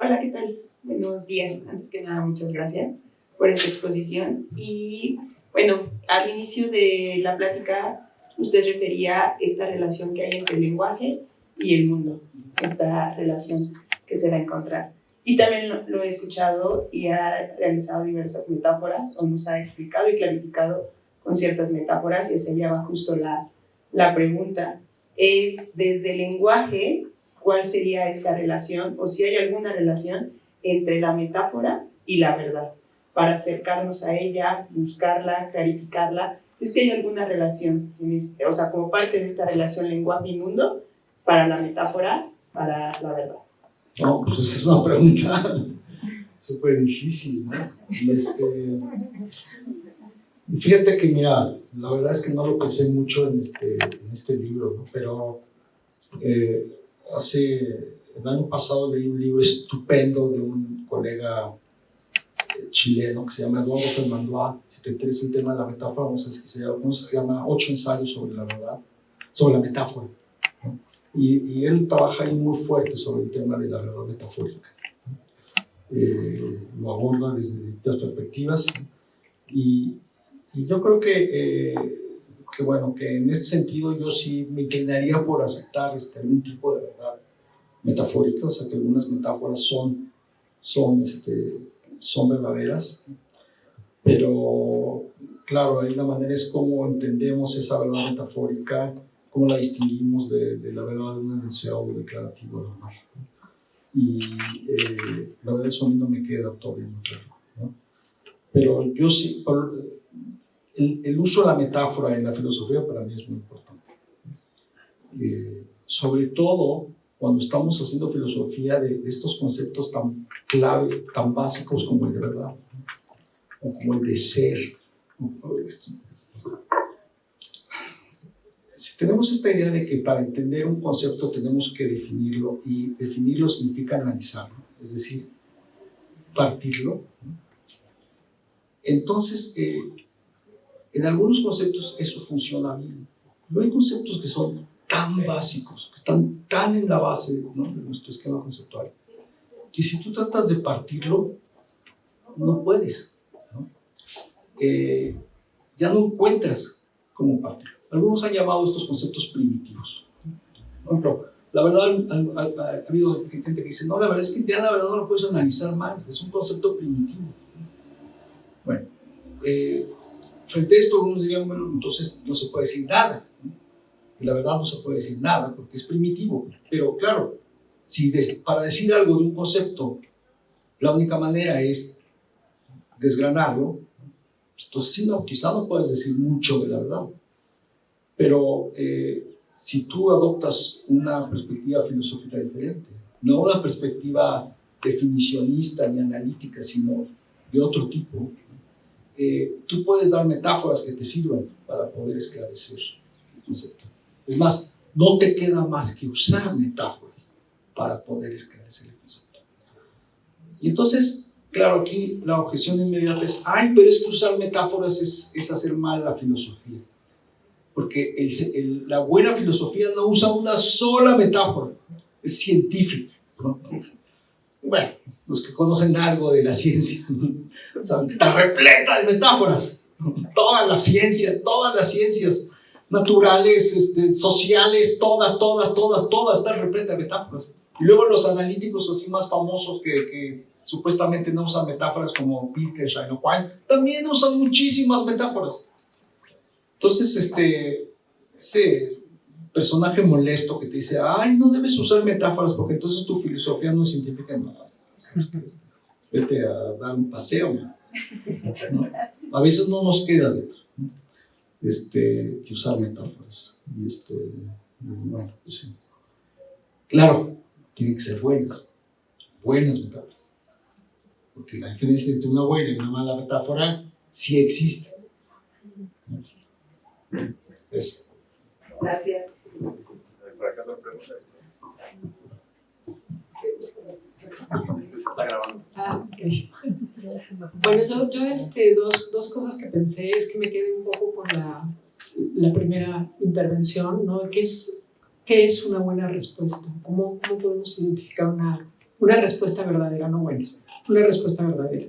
Hola, ¿qué tal? Buenos días. Antes que nada, muchas gracias por esta exposición. Y bueno, al inicio de la plática, usted refería esta relación que hay entre el lenguaje y el mundo, esta relación que se va a encontrar. Y también lo he escuchado y ha realizado diversas metáforas, o nos ha explicado y clarificado con ciertas metáforas, y esa sería justo la pregunta. Es desde el lenguaje, ¿cuál sería esta relación? O si hay alguna relación entre la metáfora y la verdad, para acercarnos a ella, buscarla, clarificarla. Si es que hay alguna relación, o sea, como parte de esta relación lenguaje y mundo, para la metáfora, para la verdad. No, pues esa es una pregunta súper difícil, ¿no? Fíjate que, mira, la verdad es que no lo pensé mucho en este libro, ¿no? Pero el año pasado leí un libro estupendo de un colega chileno que se llama Eduardo Fermandoa. Si te interesa el tema de la metáfora, vamos a se llama 8 ensayos sobre la verdad, sobre la metáfora, ¿no? Y él trabaja ahí muy fuerte sobre el tema de la verdad metafórica. Lo aborda desde distintas perspectivas y yo creo que bueno, que en ese sentido yo sí me inclinaría por aceptar algún tipo de verdad metafórica, o sea que algunas metáforas son verdaderas, pero claro, ahí la manera es cómo entendemos esa verdad metafórica, cómo la distinguimos de la verdad de un enunciado declarativo normal. Y la verdad eso a mí no me queda todavía muy claro, ¿no? Pero yo sí, el uso de la metáfora en la filosofía para mí es muy importante. Sobre todo cuando estamos haciendo filosofía de estos conceptos tan clave, tan básicos como el de verdad, o como el de ser. Si tenemos esta idea de que para entender un concepto tenemos que definirlo, y definirlo significa analizarlo, es decir, partirlo, entonces en algunos conceptos eso funciona bien. Pero hay conceptos que son tan básicos, que están tan en la base, ¿no?, de nuestro esquema conceptual, que si tú tratas de partirlo, no puedes, ¿no? Ya no encuentras cómo partirlo. Algunos han llamado estos conceptos primitivos. Por ejemplo, la verdad, ha habido gente que dice, no, la verdad es que ya la verdad no lo puedes analizar más, es un concepto primitivo. Bueno, frente a esto algunos dirían, bueno, entonces no se puede decir nada, ¿no? Y la verdad no se puede decir nada porque es primitivo. Pero claro, si para decir algo de un concepto la única manera es desgranarlo, entonces sí, no, quizá no puedes decir mucho de la verdad. Pero si tú adoptas una perspectiva filosófica diferente, no una perspectiva definicionista ni analítica, sino de otro tipo, tú puedes dar metáforas que te sirvan para poder esclarecer el concepto. Es más, no te queda más que usar metáforas para poder esclarecer el concepto. Y entonces, claro, aquí la objeción inmediata es, ay, pero es que usar metáforas es hacer mal la filosofía. Porque la buena filosofía no usa una sola metáfora, es científica, ¿no? bueno, los que conocen algo de la ciencia, saben que está repleta de metáforas. Todas las ciencias naturales, sociales, todas, están repletas de metáforas. Y luego los analíticos así más famosos que supuestamente no usan metáforas como Wittgenstein o Quine, también usan muchísimas metáforas. Entonces, ese personaje molesto que te dice, ay, no debes usar metáforas porque entonces tu filosofía no es científica, no. Vete a dar un paseo, ¿no? A veces no nos queda de que usar metáforas. Bueno, pues sí. Claro, tienen que ser buenas metáforas. Porque la diferencia entre una buena y una mala metáfora sí existe. Eso. Gracias. Bueno, yo dos cosas que pensé es que me quedé un poco con la primera intervención, ¿no? ¿Qué es una buena respuesta? ¿Cómo podemos identificar una respuesta verdadera? No buena, una respuesta verdadera.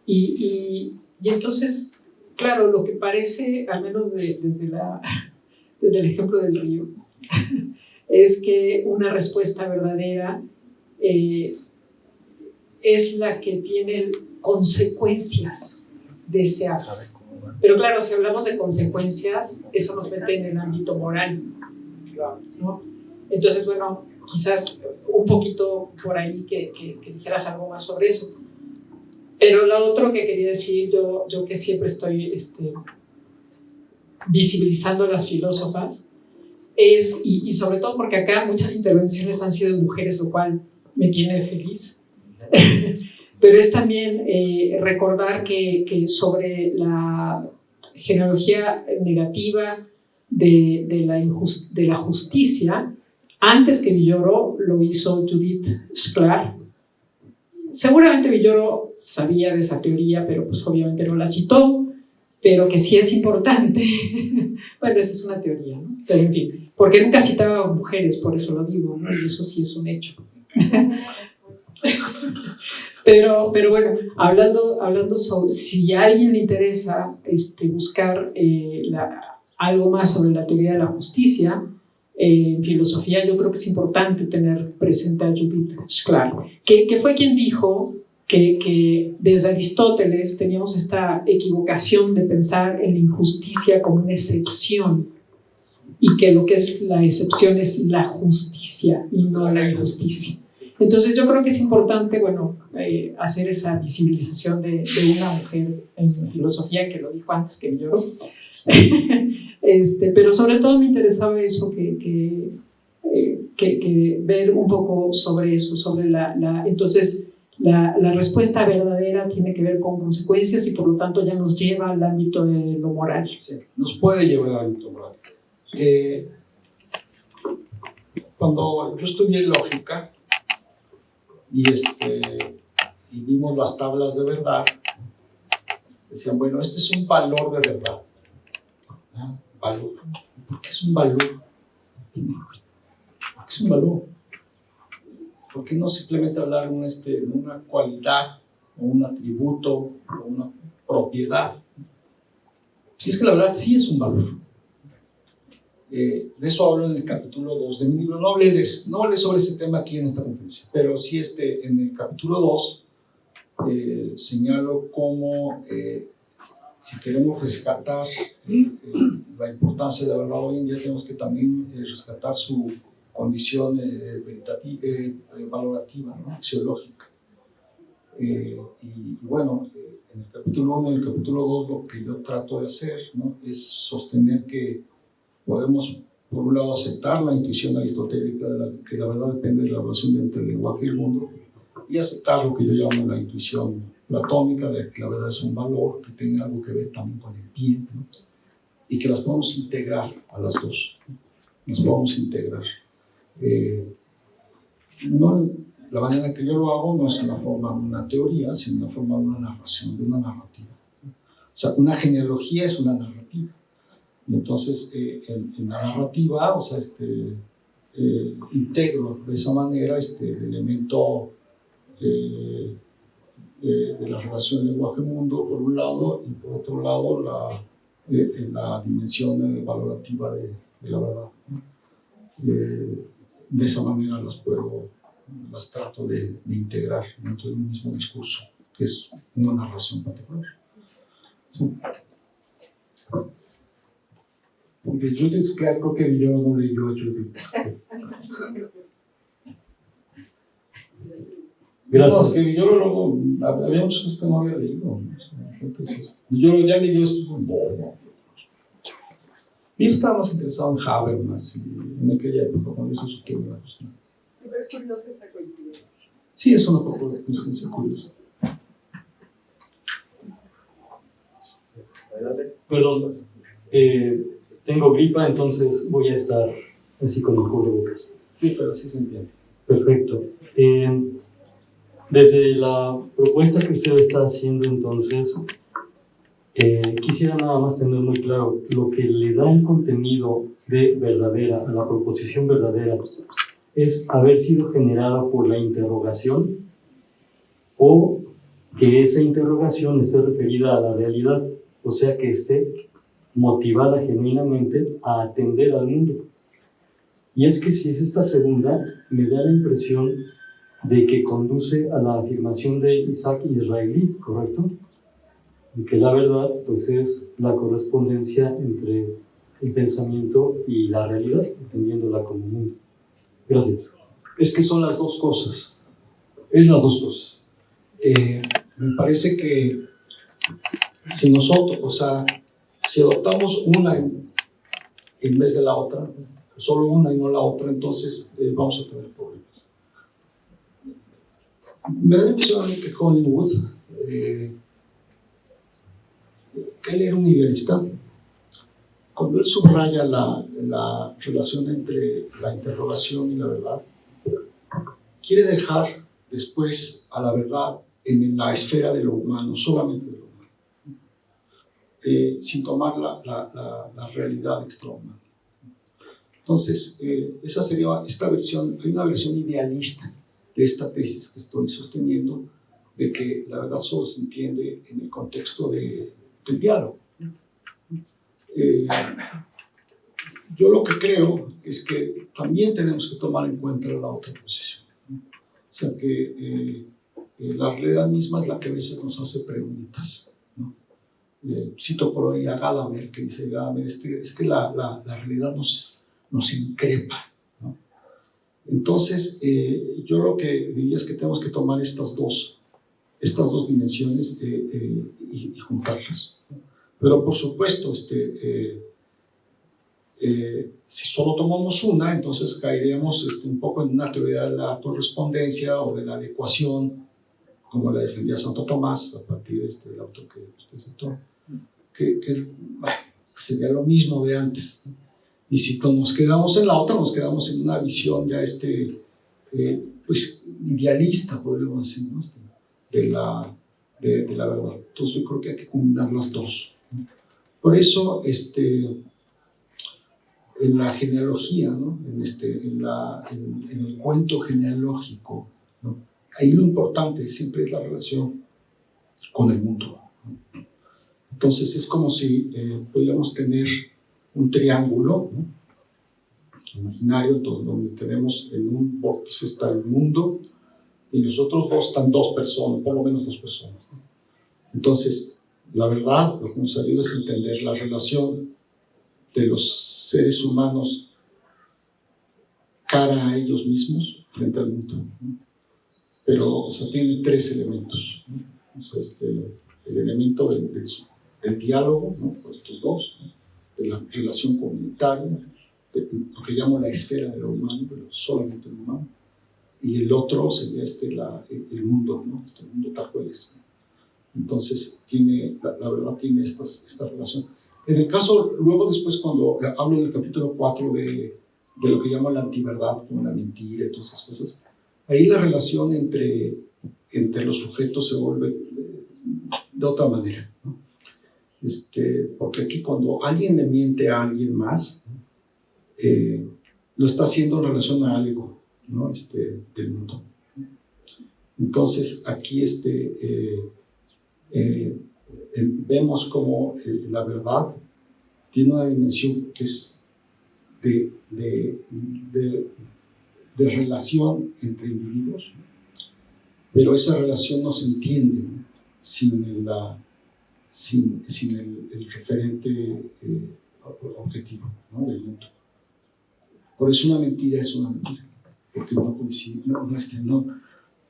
Y entonces, claro, lo que parece, al menos desde el ejemplo del río, es que una respuesta verdadera es la que tiene consecuencias deseables. Pero claro, si hablamos de consecuencias, eso nos mete en el ámbito moral, ¿no? Entonces, bueno, quizás un poquito por ahí que dijeras algo más sobre eso. Pero lo otro que quería decir, yo que siempre estoy visibilizando a las filósofas, y sobre todo porque acá muchas intervenciones han sido de mujeres, lo cual me tiene feliz, pero es también recordar que sobre la genealogía negativa de la justicia, antes que Villoro lo hizo Judith Shklar. Seguramente Villoro sabía de esa teoría, pero pues obviamente no la citó, pero que sí es importante. Bueno, esa es una teoría, ¿no? Pero en fin, porque nunca citaba a mujeres, por eso lo digo, ¿no? Y eso sí es un hecho. Pero bueno, hablando sobre, si a alguien le interesa buscar algo más sobre la teoría de la justicia, en filosofía yo creo que es importante tener presente a Judith Shklar, que fue quien dijo que desde Aristóteles teníamos esta equivocación de pensar en la injusticia como una excepción, y que lo que es la excepción es la justicia y no la injusticia. Entonces yo creo que es importante, bueno, hacer esa visibilización de una mujer en filosofía, que lo dijo antes que yo. Pero sobre todo me interesaba eso, que ver un poco sobre eso, sobre entonces la respuesta verdadera tiene que ver con consecuencias y por lo tanto ya nos lleva al ámbito de lo moral. Sí, nos puede llevar al ámbito moral. Cuando yo estudié lógica y vimos las tablas de verdad, decían, bueno, este es un valor de verdad. ¿Ah? Valor. ¿Por qué es un valor? ¿Por qué es un valor? ¿Por qué no simplemente hablar de una cualidad o un atributo o una propiedad? Y es que la verdad sí es un valor. De eso hablo en el capítulo 2 de mi libro. No hablé sobre ese tema aquí en esta conferencia, pero sí en el capítulo 2 señalo cómo si queremos rescatar la importancia de la verdad hoy en día, tenemos que también rescatar su condición valorativa, ¿no? Axiológica. Y bueno, en el capítulo 1 y el capítulo 2 lo que yo trato de hacer, ¿no? Es sostener que podemos, por un lado, aceptar la intuición aristotélica que la verdad depende de la relación entre el lenguaje y el mundo, y aceptar lo que yo llamo la intuición platónica de que la verdad es un valor que tiene algo que ver también con el bien, ¿no? Y que las podemos integrar a las dos, las podemos integrar. La manera en que yo lo hago no es en la forma de una teoría, sino en la forma de una narración, de una narrativa. O sea, una genealogía es una narrativa. Y entonces, en la narrativa, o sea, integro de esa manera el elemento de la relación lenguaje-mundo, por un lado, y por otro lado, la dimensión valorativa de la verdad, ¿no? De esa manera las trato de integrar dentro de un mismo discurso, que es una narración particular. Sí. De Judith Sclair, creo que yo no leyó a Judith Sclair. Gracias. No, es que yo luego, había muchas cosas que no había leído, ¿no? Entonces, yo ya leí esto, no. Yo estaba más interesado en Habermas y en aquella época cuando hizo su teoría. Sí, pero es curiosa esa coincidencia. Sí, es una coincidencia curiosa. Perdón, tengo gripa, entonces voy a estar así con el cubrebocas. Sí, pero sí se entiende. Perfecto. Desde la propuesta que usted está haciendo, entonces, quisiera nada más tener muy claro lo que le da el contenido de verdadera, a la proposición verdadera, es haber sido generada por la interrogación o que esa interrogación esté referida a la realidad, o sea, que esté motivada genuinamente a atender al mundo. Y es que si es esta segunda, me da la impresión de que conduce a la afirmación de Isaac Israelí, ¿correcto? Y que la verdad, pues, es la correspondencia entre el pensamiento y la realidad, entendiéndola como mundo. Gracias. Es que son las dos cosas. Es las dos cosas. Me parece que si nosotros, o sea, si adoptamos una en vez de la otra, solo una y no la otra, entonces vamos a tener problemas. Me da la impresión que Collingwood, que él era un idealista, cuando él subraya la relación entre la interrogación y la verdad, quiere dejar después a la verdad en la esfera de lo humano, solamente de lo humano, sin tomar la realidad extrahumana. Entonces, esa sería esta versión, hay una versión idealista de esta tesis que estoy sosteniendo, de que la verdad solo se entiende en el contexto del diálogo. Yo lo que creo es que también tenemos que tomar en cuenta la otra posición, ¿no? O sea que la realidad misma es la que a veces nos hace preguntas, ¿no? Cito por ahí a Gadamer, que dice Gadamer, es que la realidad nos increpa, ¿no? Entonces, yo lo que diría es que tenemos que tomar estas dos dimensiones y juntarlas, ¿no? Pero por supuesto, si solo tomamos una, entonces caeríamos un poco en una teoría de la correspondencia o de la adecuación, como la defendía Santo Tomás, a partir del autor que usted citó, que sería lo mismo de antes, ¿no? Y si nos quedamos en la otra, nos quedamos en una visión ya pues idealista, podríamos decir, ¿no? de la verdad. Entonces yo creo que hay que combinar las dos, ¿no? Por eso, en la genealogía, ¿no? en el cuento genealógico, ¿no? Ahí lo importante siempre es la relación con el mundo, ¿no? Entonces es como si pudiéramos tener un triángulo, ¿no? Imaginario, entonces, donde tenemos en un vórtice está el mundo y los otros dos están dos personas, por lo menos dos personas, ¿no? Entonces, la verdad, lo que nos ayuda es entender la relación de los seres humanos cara a ellos mismos frente al mundo, ¿no? Pero, o sea, tiene tres elementos, ¿no? O sea, el elemento del diálogo, ¿no? Por estos dos, ¿no? De la relación comunitaria, de lo que llamo la esfera de lo humano, pero solamente lo humano, y el otro sería el mundo, ¿no? El mundo tal cual es, ¿no? Entonces, la verdad tiene esta relación. En el caso, luego después cuando hablo del capítulo 4 de lo que llamo la antiverdad, como la mentira y todas esas cosas, ahí la relación entre los sujetos se vuelve de otra manera, ¿no? Porque aquí cuando alguien le miente a alguien más, lo está haciendo en relación a algo, ¿no? Del mundo. Entonces, aquí vemos como la verdad tiene una dimensión que es de relación entre individuos, pero esa relación no se entiende, ¿no?, sin el referente objetivo, ¿no?, del mundo. Por eso una mentira es una mentira, porque no coincide,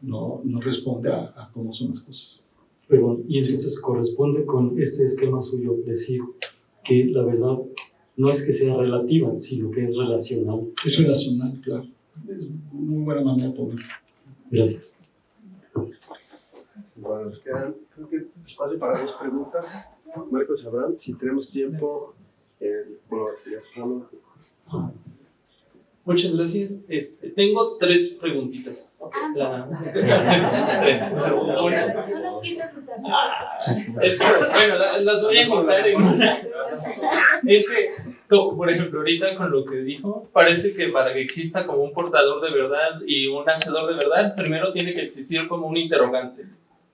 no responde a cómo son las cosas. Pero, y entonces corresponde con este esquema suyo decir que la verdad no es que sea relativa, sino que es relacional. Es relacional, claro. Es muy buena manera de ponerlo. Gracias. Bueno, nos quedan, creo que espacio para 2 preguntas. Marcos y Abraham, si tenemos tiempo, Muchas gracias. Tengo 3 preguntitas. No nos quitas nuestra Bueno, las voy a contar en una. Es que, por ejemplo, ahorita con lo que dijo, parece que para que exista como un portador de verdad y un hacedor de verdad, primero tiene que existir como un interrogante.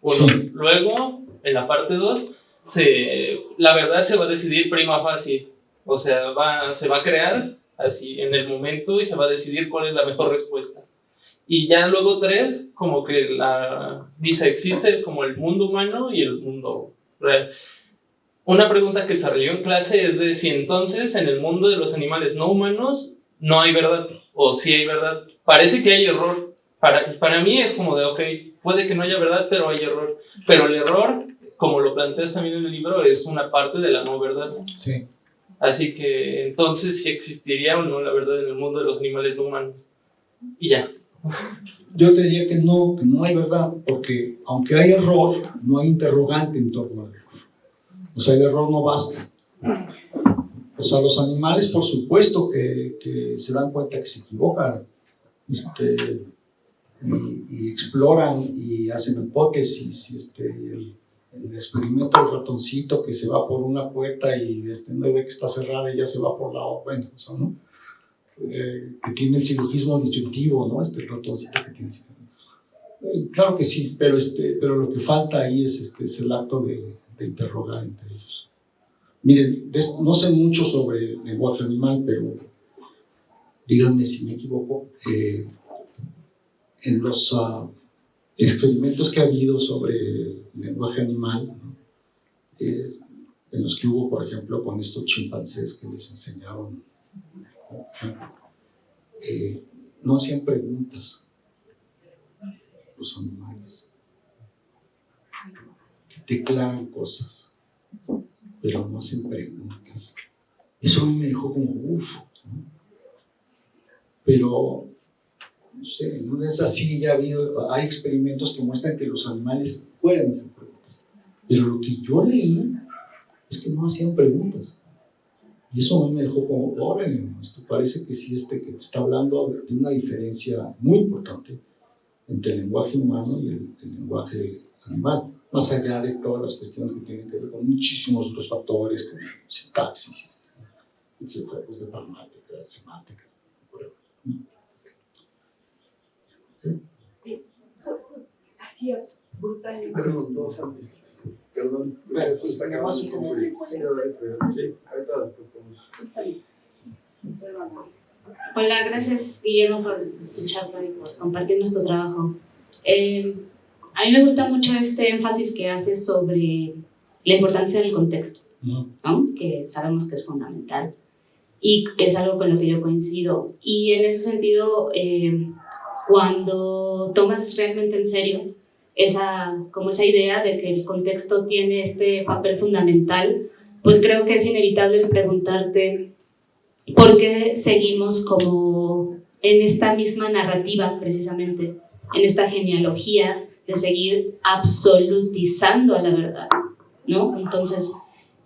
Uno. Sí. Luego, en la parte 2, la verdad se va a decidir prima facie. O sea, se va a crear así en el momento y se va a decidir cuál es la mejor respuesta. Y ya luego 3, como que dice, existe como el mundo humano y el mundo real. Una pregunta que se salió en clase es de si entonces en el mundo de los animales no humanos no hay verdad, o si hay verdad. Parece que hay error. Para mí es como de, ok, puede que no haya verdad, pero hay error. Pero el error, como lo planteas también en el libro, es una parte de la no verdad. Sí. Así que entonces sí existiría o no la verdad en el mundo de los animales no humanos. Y ya. Yo te diría que no hay verdad, porque aunque hay error, no hay interrogante en torno al error. O sea, el error no basta. O sea, los animales, por supuesto, que se dan cuenta que se equivocan, y exploran y hacen hipótesis, el experimento del ratoncito que se va por una puerta y no ve que está cerrada y ya se va por la otra, bueno, o sea, ¿no? Que tiene el silogismo disyuntivo, ¿no? El ratoncito que tiene claro que sí, pero lo que falta ahí es el acto de interrogar entre ellos. Miren, no sé mucho sobre el lenguaje animal, pero díganme si me equivoco, en los experimentos que ha habido sobre el lenguaje animal, ¿no?, en los que hubo, por ejemplo, con estos chimpancés que les enseñaron, no hacían preguntas los animales, declaran cosas, pero no hacen preguntas. Eso a mí me dejó como uff, ¿no? Pero no sé, no es así. Ya hay experimentos que muestran que los animales pueden hacer preguntas, pero lo que yo leí es que no hacían preguntas, y eso a mí me dejó como, órale, esto parece que sí, que te está hablando de una diferencia muy importante entre el lenguaje humano y el lenguaje animal, más allá de todas las cuestiones que tienen que ver con muchísimos otros factores, como sintaxis, etcétera, pues de pragmática, de semántica, ¿sí? Así, brutal. Perdón, 2 antes. Perdón. Hola, gracias Guillermo por tu charla y por compartir nuestro trabajo. A mí me gusta mucho este énfasis que haces sobre la importancia del contexto, ¿no? Que sabemos que es fundamental y es algo con lo que yo coincido. Y en ese sentido, cuando tomas realmente en serio esa idea de que el contexto tiene este papel fundamental, pues creo que es inevitable preguntarte por qué seguimos como en esta misma narrativa, precisamente, en esta genealogía de seguir absolutizando a la verdad, ¿no? Entonces,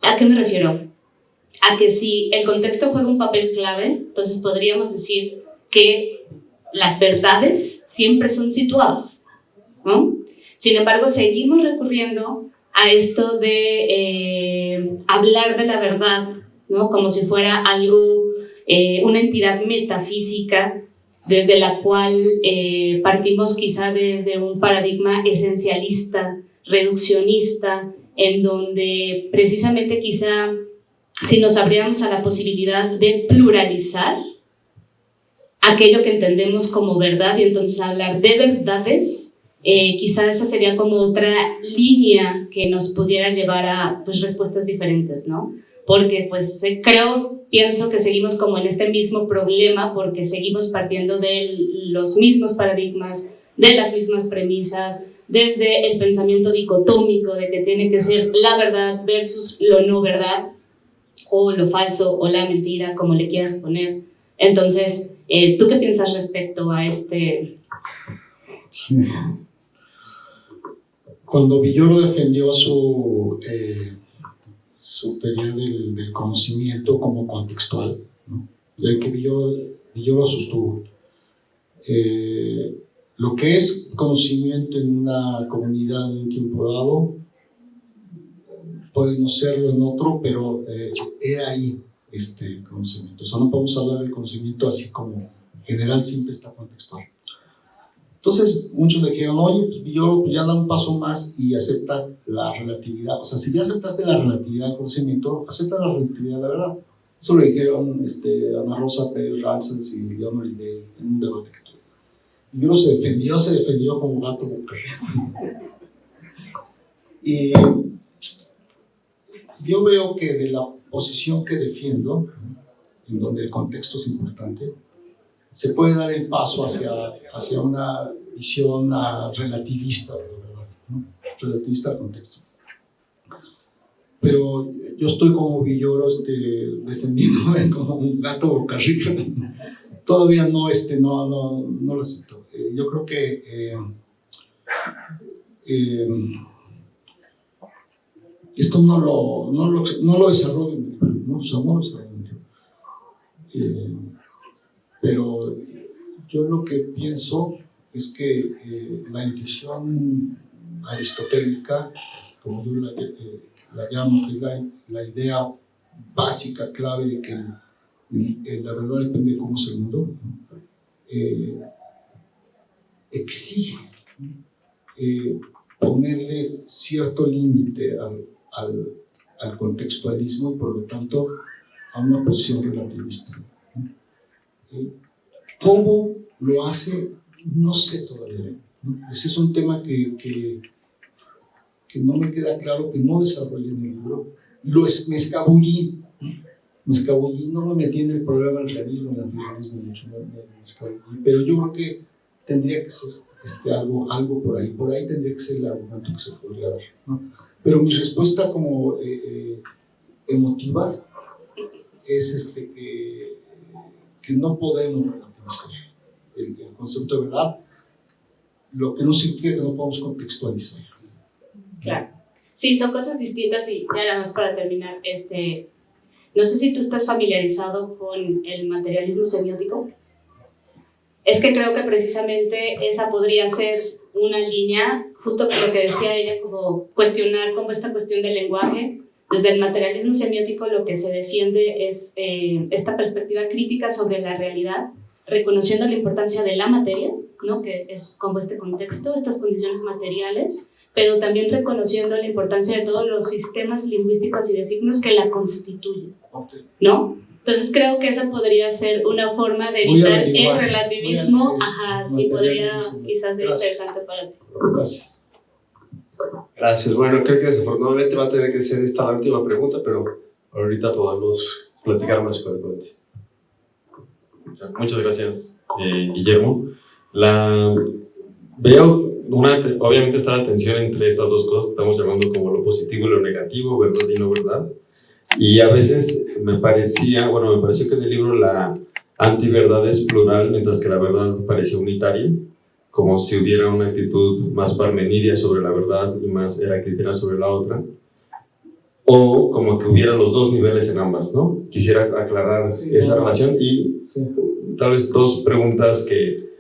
¿a qué me refiero? A que si el contexto juega un papel clave, entonces podríamos decir que las verdades siempre son situadas, ¿no? Sin embargo, seguimos recurriendo a esto de hablar de la verdad, ¿no? Como si fuera algo, una entidad metafísica desde la cual partimos quizá desde un paradigma esencialista, reduccionista, en donde precisamente quizá si nos abriéramos a la posibilidad de pluralizar aquello que entendemos como verdad y entonces hablar de verdades, quizá esa sería como otra línea que nos pudiera llevar a pues, respuestas diferentes, ¿no? Porque pues pienso que seguimos como en este mismo problema porque seguimos partiendo de los mismos paradigmas, de las mismas premisas, desde el pensamiento dicotómico de que tiene que ser la verdad versus lo no verdad, o lo falso, o la mentira, como le quieras poner. Entonces, ¿tú qué piensas respecto a este? Sí. Cuando Villoro defendió su teoría del conocimiento como contextual, ¿no? Ya que Villoro sostuvo, lo que es conocimiento en una comunidad en un tiempo dado puede no serlo en otro, pero era ahí este conocimiento. O sea, no podemos hablar del conocimiento así como general, siempre está contextual. Entonces, muchos le dijeron, oye, pues Villoro ya da un paso más y acepta la relatividad. O sea, si ya aceptaste la relatividad del conocimiento, acepta la relatividad de la verdad. Eso lo dijeron Ana Rosa Pérez Rances y León Oliver en un debate que tuve. Villoro se defendió como gato boca. Y yo veo que de la posición que defiendo, en donde el contexto es importante, se puede dar el paso hacia una visión relativista, ¿verdad? ¿No? Relativista al contexto. Pero yo estoy como Villoro defendiéndome como un gato boca arriba. Todavía no lo acepto. Yo creo que esto no lo desarrollo en el libro, ¿no? O sea, no lo desarrollo en el libro. Pero yo lo que pienso es que la intuición aristotélica, como yo la llamo, que es la idea básica, clave de que la verdad depende de cómo es el mundo, exige ponerle cierto límite al contextualismo y por lo tanto a una posición relativista. ¿Cómo lo hace? No sé todavía, ¿no? Ese es un tema que no me queda claro, que no desarrollé en el libro. Me escabullí, no me metí en el problema del realismo, el antirrealismo, mucho me escabullí, pero yo creo que tendría que ser algo por ahí tendría que ser el argumento que se podría dar, ¿no? Pero mi respuesta como emotiva es que no podemos relativizar el concepto de verdad, lo que no significa que no podamos contextualizar. Claro. Sí, son cosas distintas y ya nada más para terminar, no sé si tú estás familiarizado con el materialismo semiótico. Es que creo que precisamente esa podría ser una línea, justo por lo que decía ella, como cuestionar como esta cuestión del lenguaje. Desde el materialismo semiótico lo que se defiende es esta perspectiva crítica sobre la realidad, reconociendo la importancia de la materia, ¿no? Que es como este contexto, estas condiciones materiales, pero también reconociendo la importancia de todos los sistemas lingüísticos y de signos que la constituyen, ¿no? Entonces creo que esa podría ser una forma de evitar el relativismo. Ajá, sí, podría quizás ser interesante para ti. Gracias. Gracias. Bueno, creo que desafortunadamente va a tener que ser esta la última pregunta, pero ahorita podemos platicar más con el. Muchas gracias, Guillermo. Veo obviamente está la tensión entre estas dos cosas que estamos llamando como lo positivo y lo negativo, verdad y no verdad. Y a veces me pareció que en el libro la antiverdad es plural, mientras que la verdad parece unitaria, como si hubiera una actitud más parmenidia sobre la verdad y más heraclitina sobre la otra, o como que hubiera los dos niveles en ambas, ¿no? Quisiera aclarar esa relación y tal vez dos preguntas que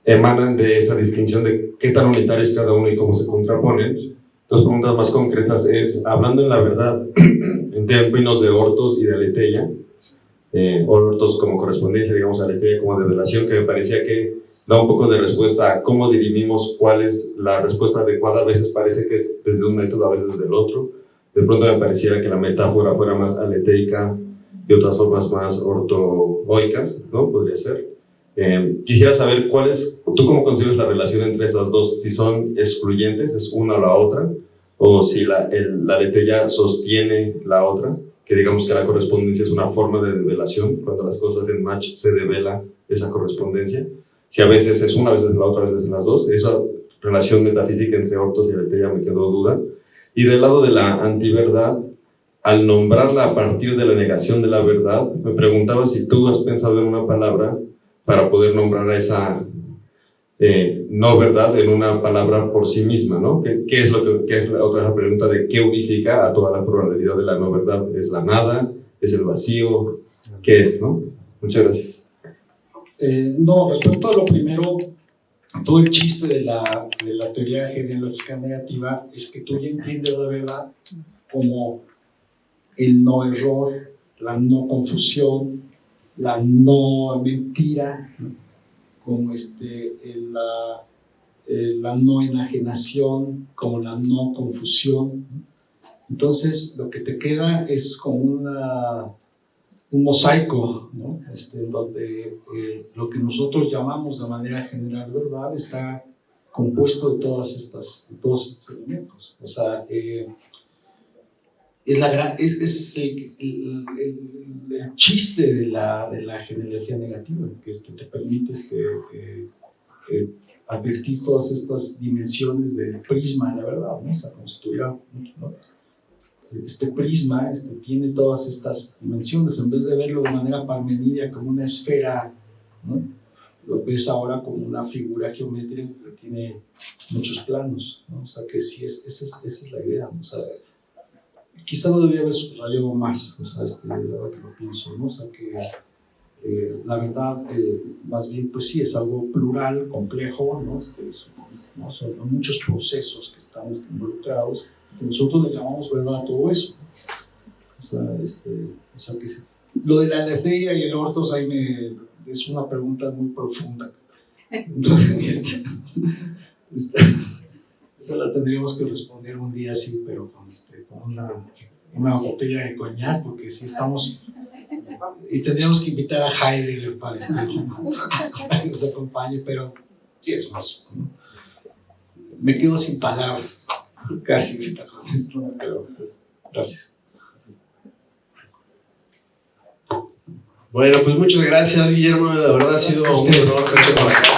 emanan de esa distinción de qué tan unitario es cada uno y cómo se contraponen. Dos preguntas más concretas es, hablando en la verdad, en términos de Ortos y de Aletheia, ortos como correspondencia, digamos, aletheia como develación, que me parecía que da un poco de respuesta a cómo dirimimos cuál es la respuesta adecuada. A veces parece que es desde un método, a veces desde el otro. De pronto me pareciera que la metáfora fuera más aleteica y otras formas más ortoicas, ¿no? Podría ser. Quisiera saber tú cómo concibes la relación entre esas dos, si son excluyentes, es una o la otra, o si la aletheia sostiene la otra, que digamos que la correspondencia es una forma de develación, cuando las cosas en match se devela esa correspondencia. Si a veces es una, a veces es la otra, a veces es las dos. Esa relación metafísica entre ortos y aletheia me quedó duda. Y del lado de la antiverdad, al nombrarla a partir de la negación de la verdad, me preguntaba si tú has pensado en una palabra para poder nombrar a esa no verdad en una palabra por sí misma, ¿no? ¿Qué es la otra pregunta de qué unifica a toda la pluralidad de la no verdad? ¿Es la nada? ¿Es el vacío? ¿Qué es, no? Muchas gracias. No, respecto a lo primero, todo el chiste de la teoría genealógica negativa es que tú ya entiendes la verdad como el no error, la no confusión, la no mentira, ¿no? Como la no enajenación, como la no confusión. Entonces, lo que te queda es como un mosaico, ¿no? En donde lo que nosotros llamamos de manera general verdad está compuesto de todos estos elementos. O sea, es el chiste de la genealogía negativa, que te permite advertir todas estas dimensiones del prisma de la verdad, ¿no? O sea, como si tuviera, ¿no? Este prisma tiene todas estas dimensiones, en vez de verlo de manera parmenidia como una esfera, ¿no? Lo ves ahora como una figura geométrica que tiene muchos planos, ¿no? O sea, que sí, esa es la idea, ¿no? O sea, quizá no debería haber subrayado más, o sea, ahora que lo pienso, ¿no? O sea, que la verdad, más bien, pues sí, es algo plural, complejo, ¿no? Son muchos procesos que están involucrados, que nosotros le llamamos verdad a todo eso. O sea que lo de la aletheia y el ortos ahí es una pregunta muy profunda. Entonces, esa la tendríamos que responder un día así, pero con una botella de coñac, porque sí estamos. Y tendríamos que invitar a Heidegger para que nos acompañe, pero sí es más. Me quedo sin palabras, casi ahorita con esto, pero gracias. Bueno, pues muchas gracias, Guillermo. La verdad ha sido un honor tenerte por acá.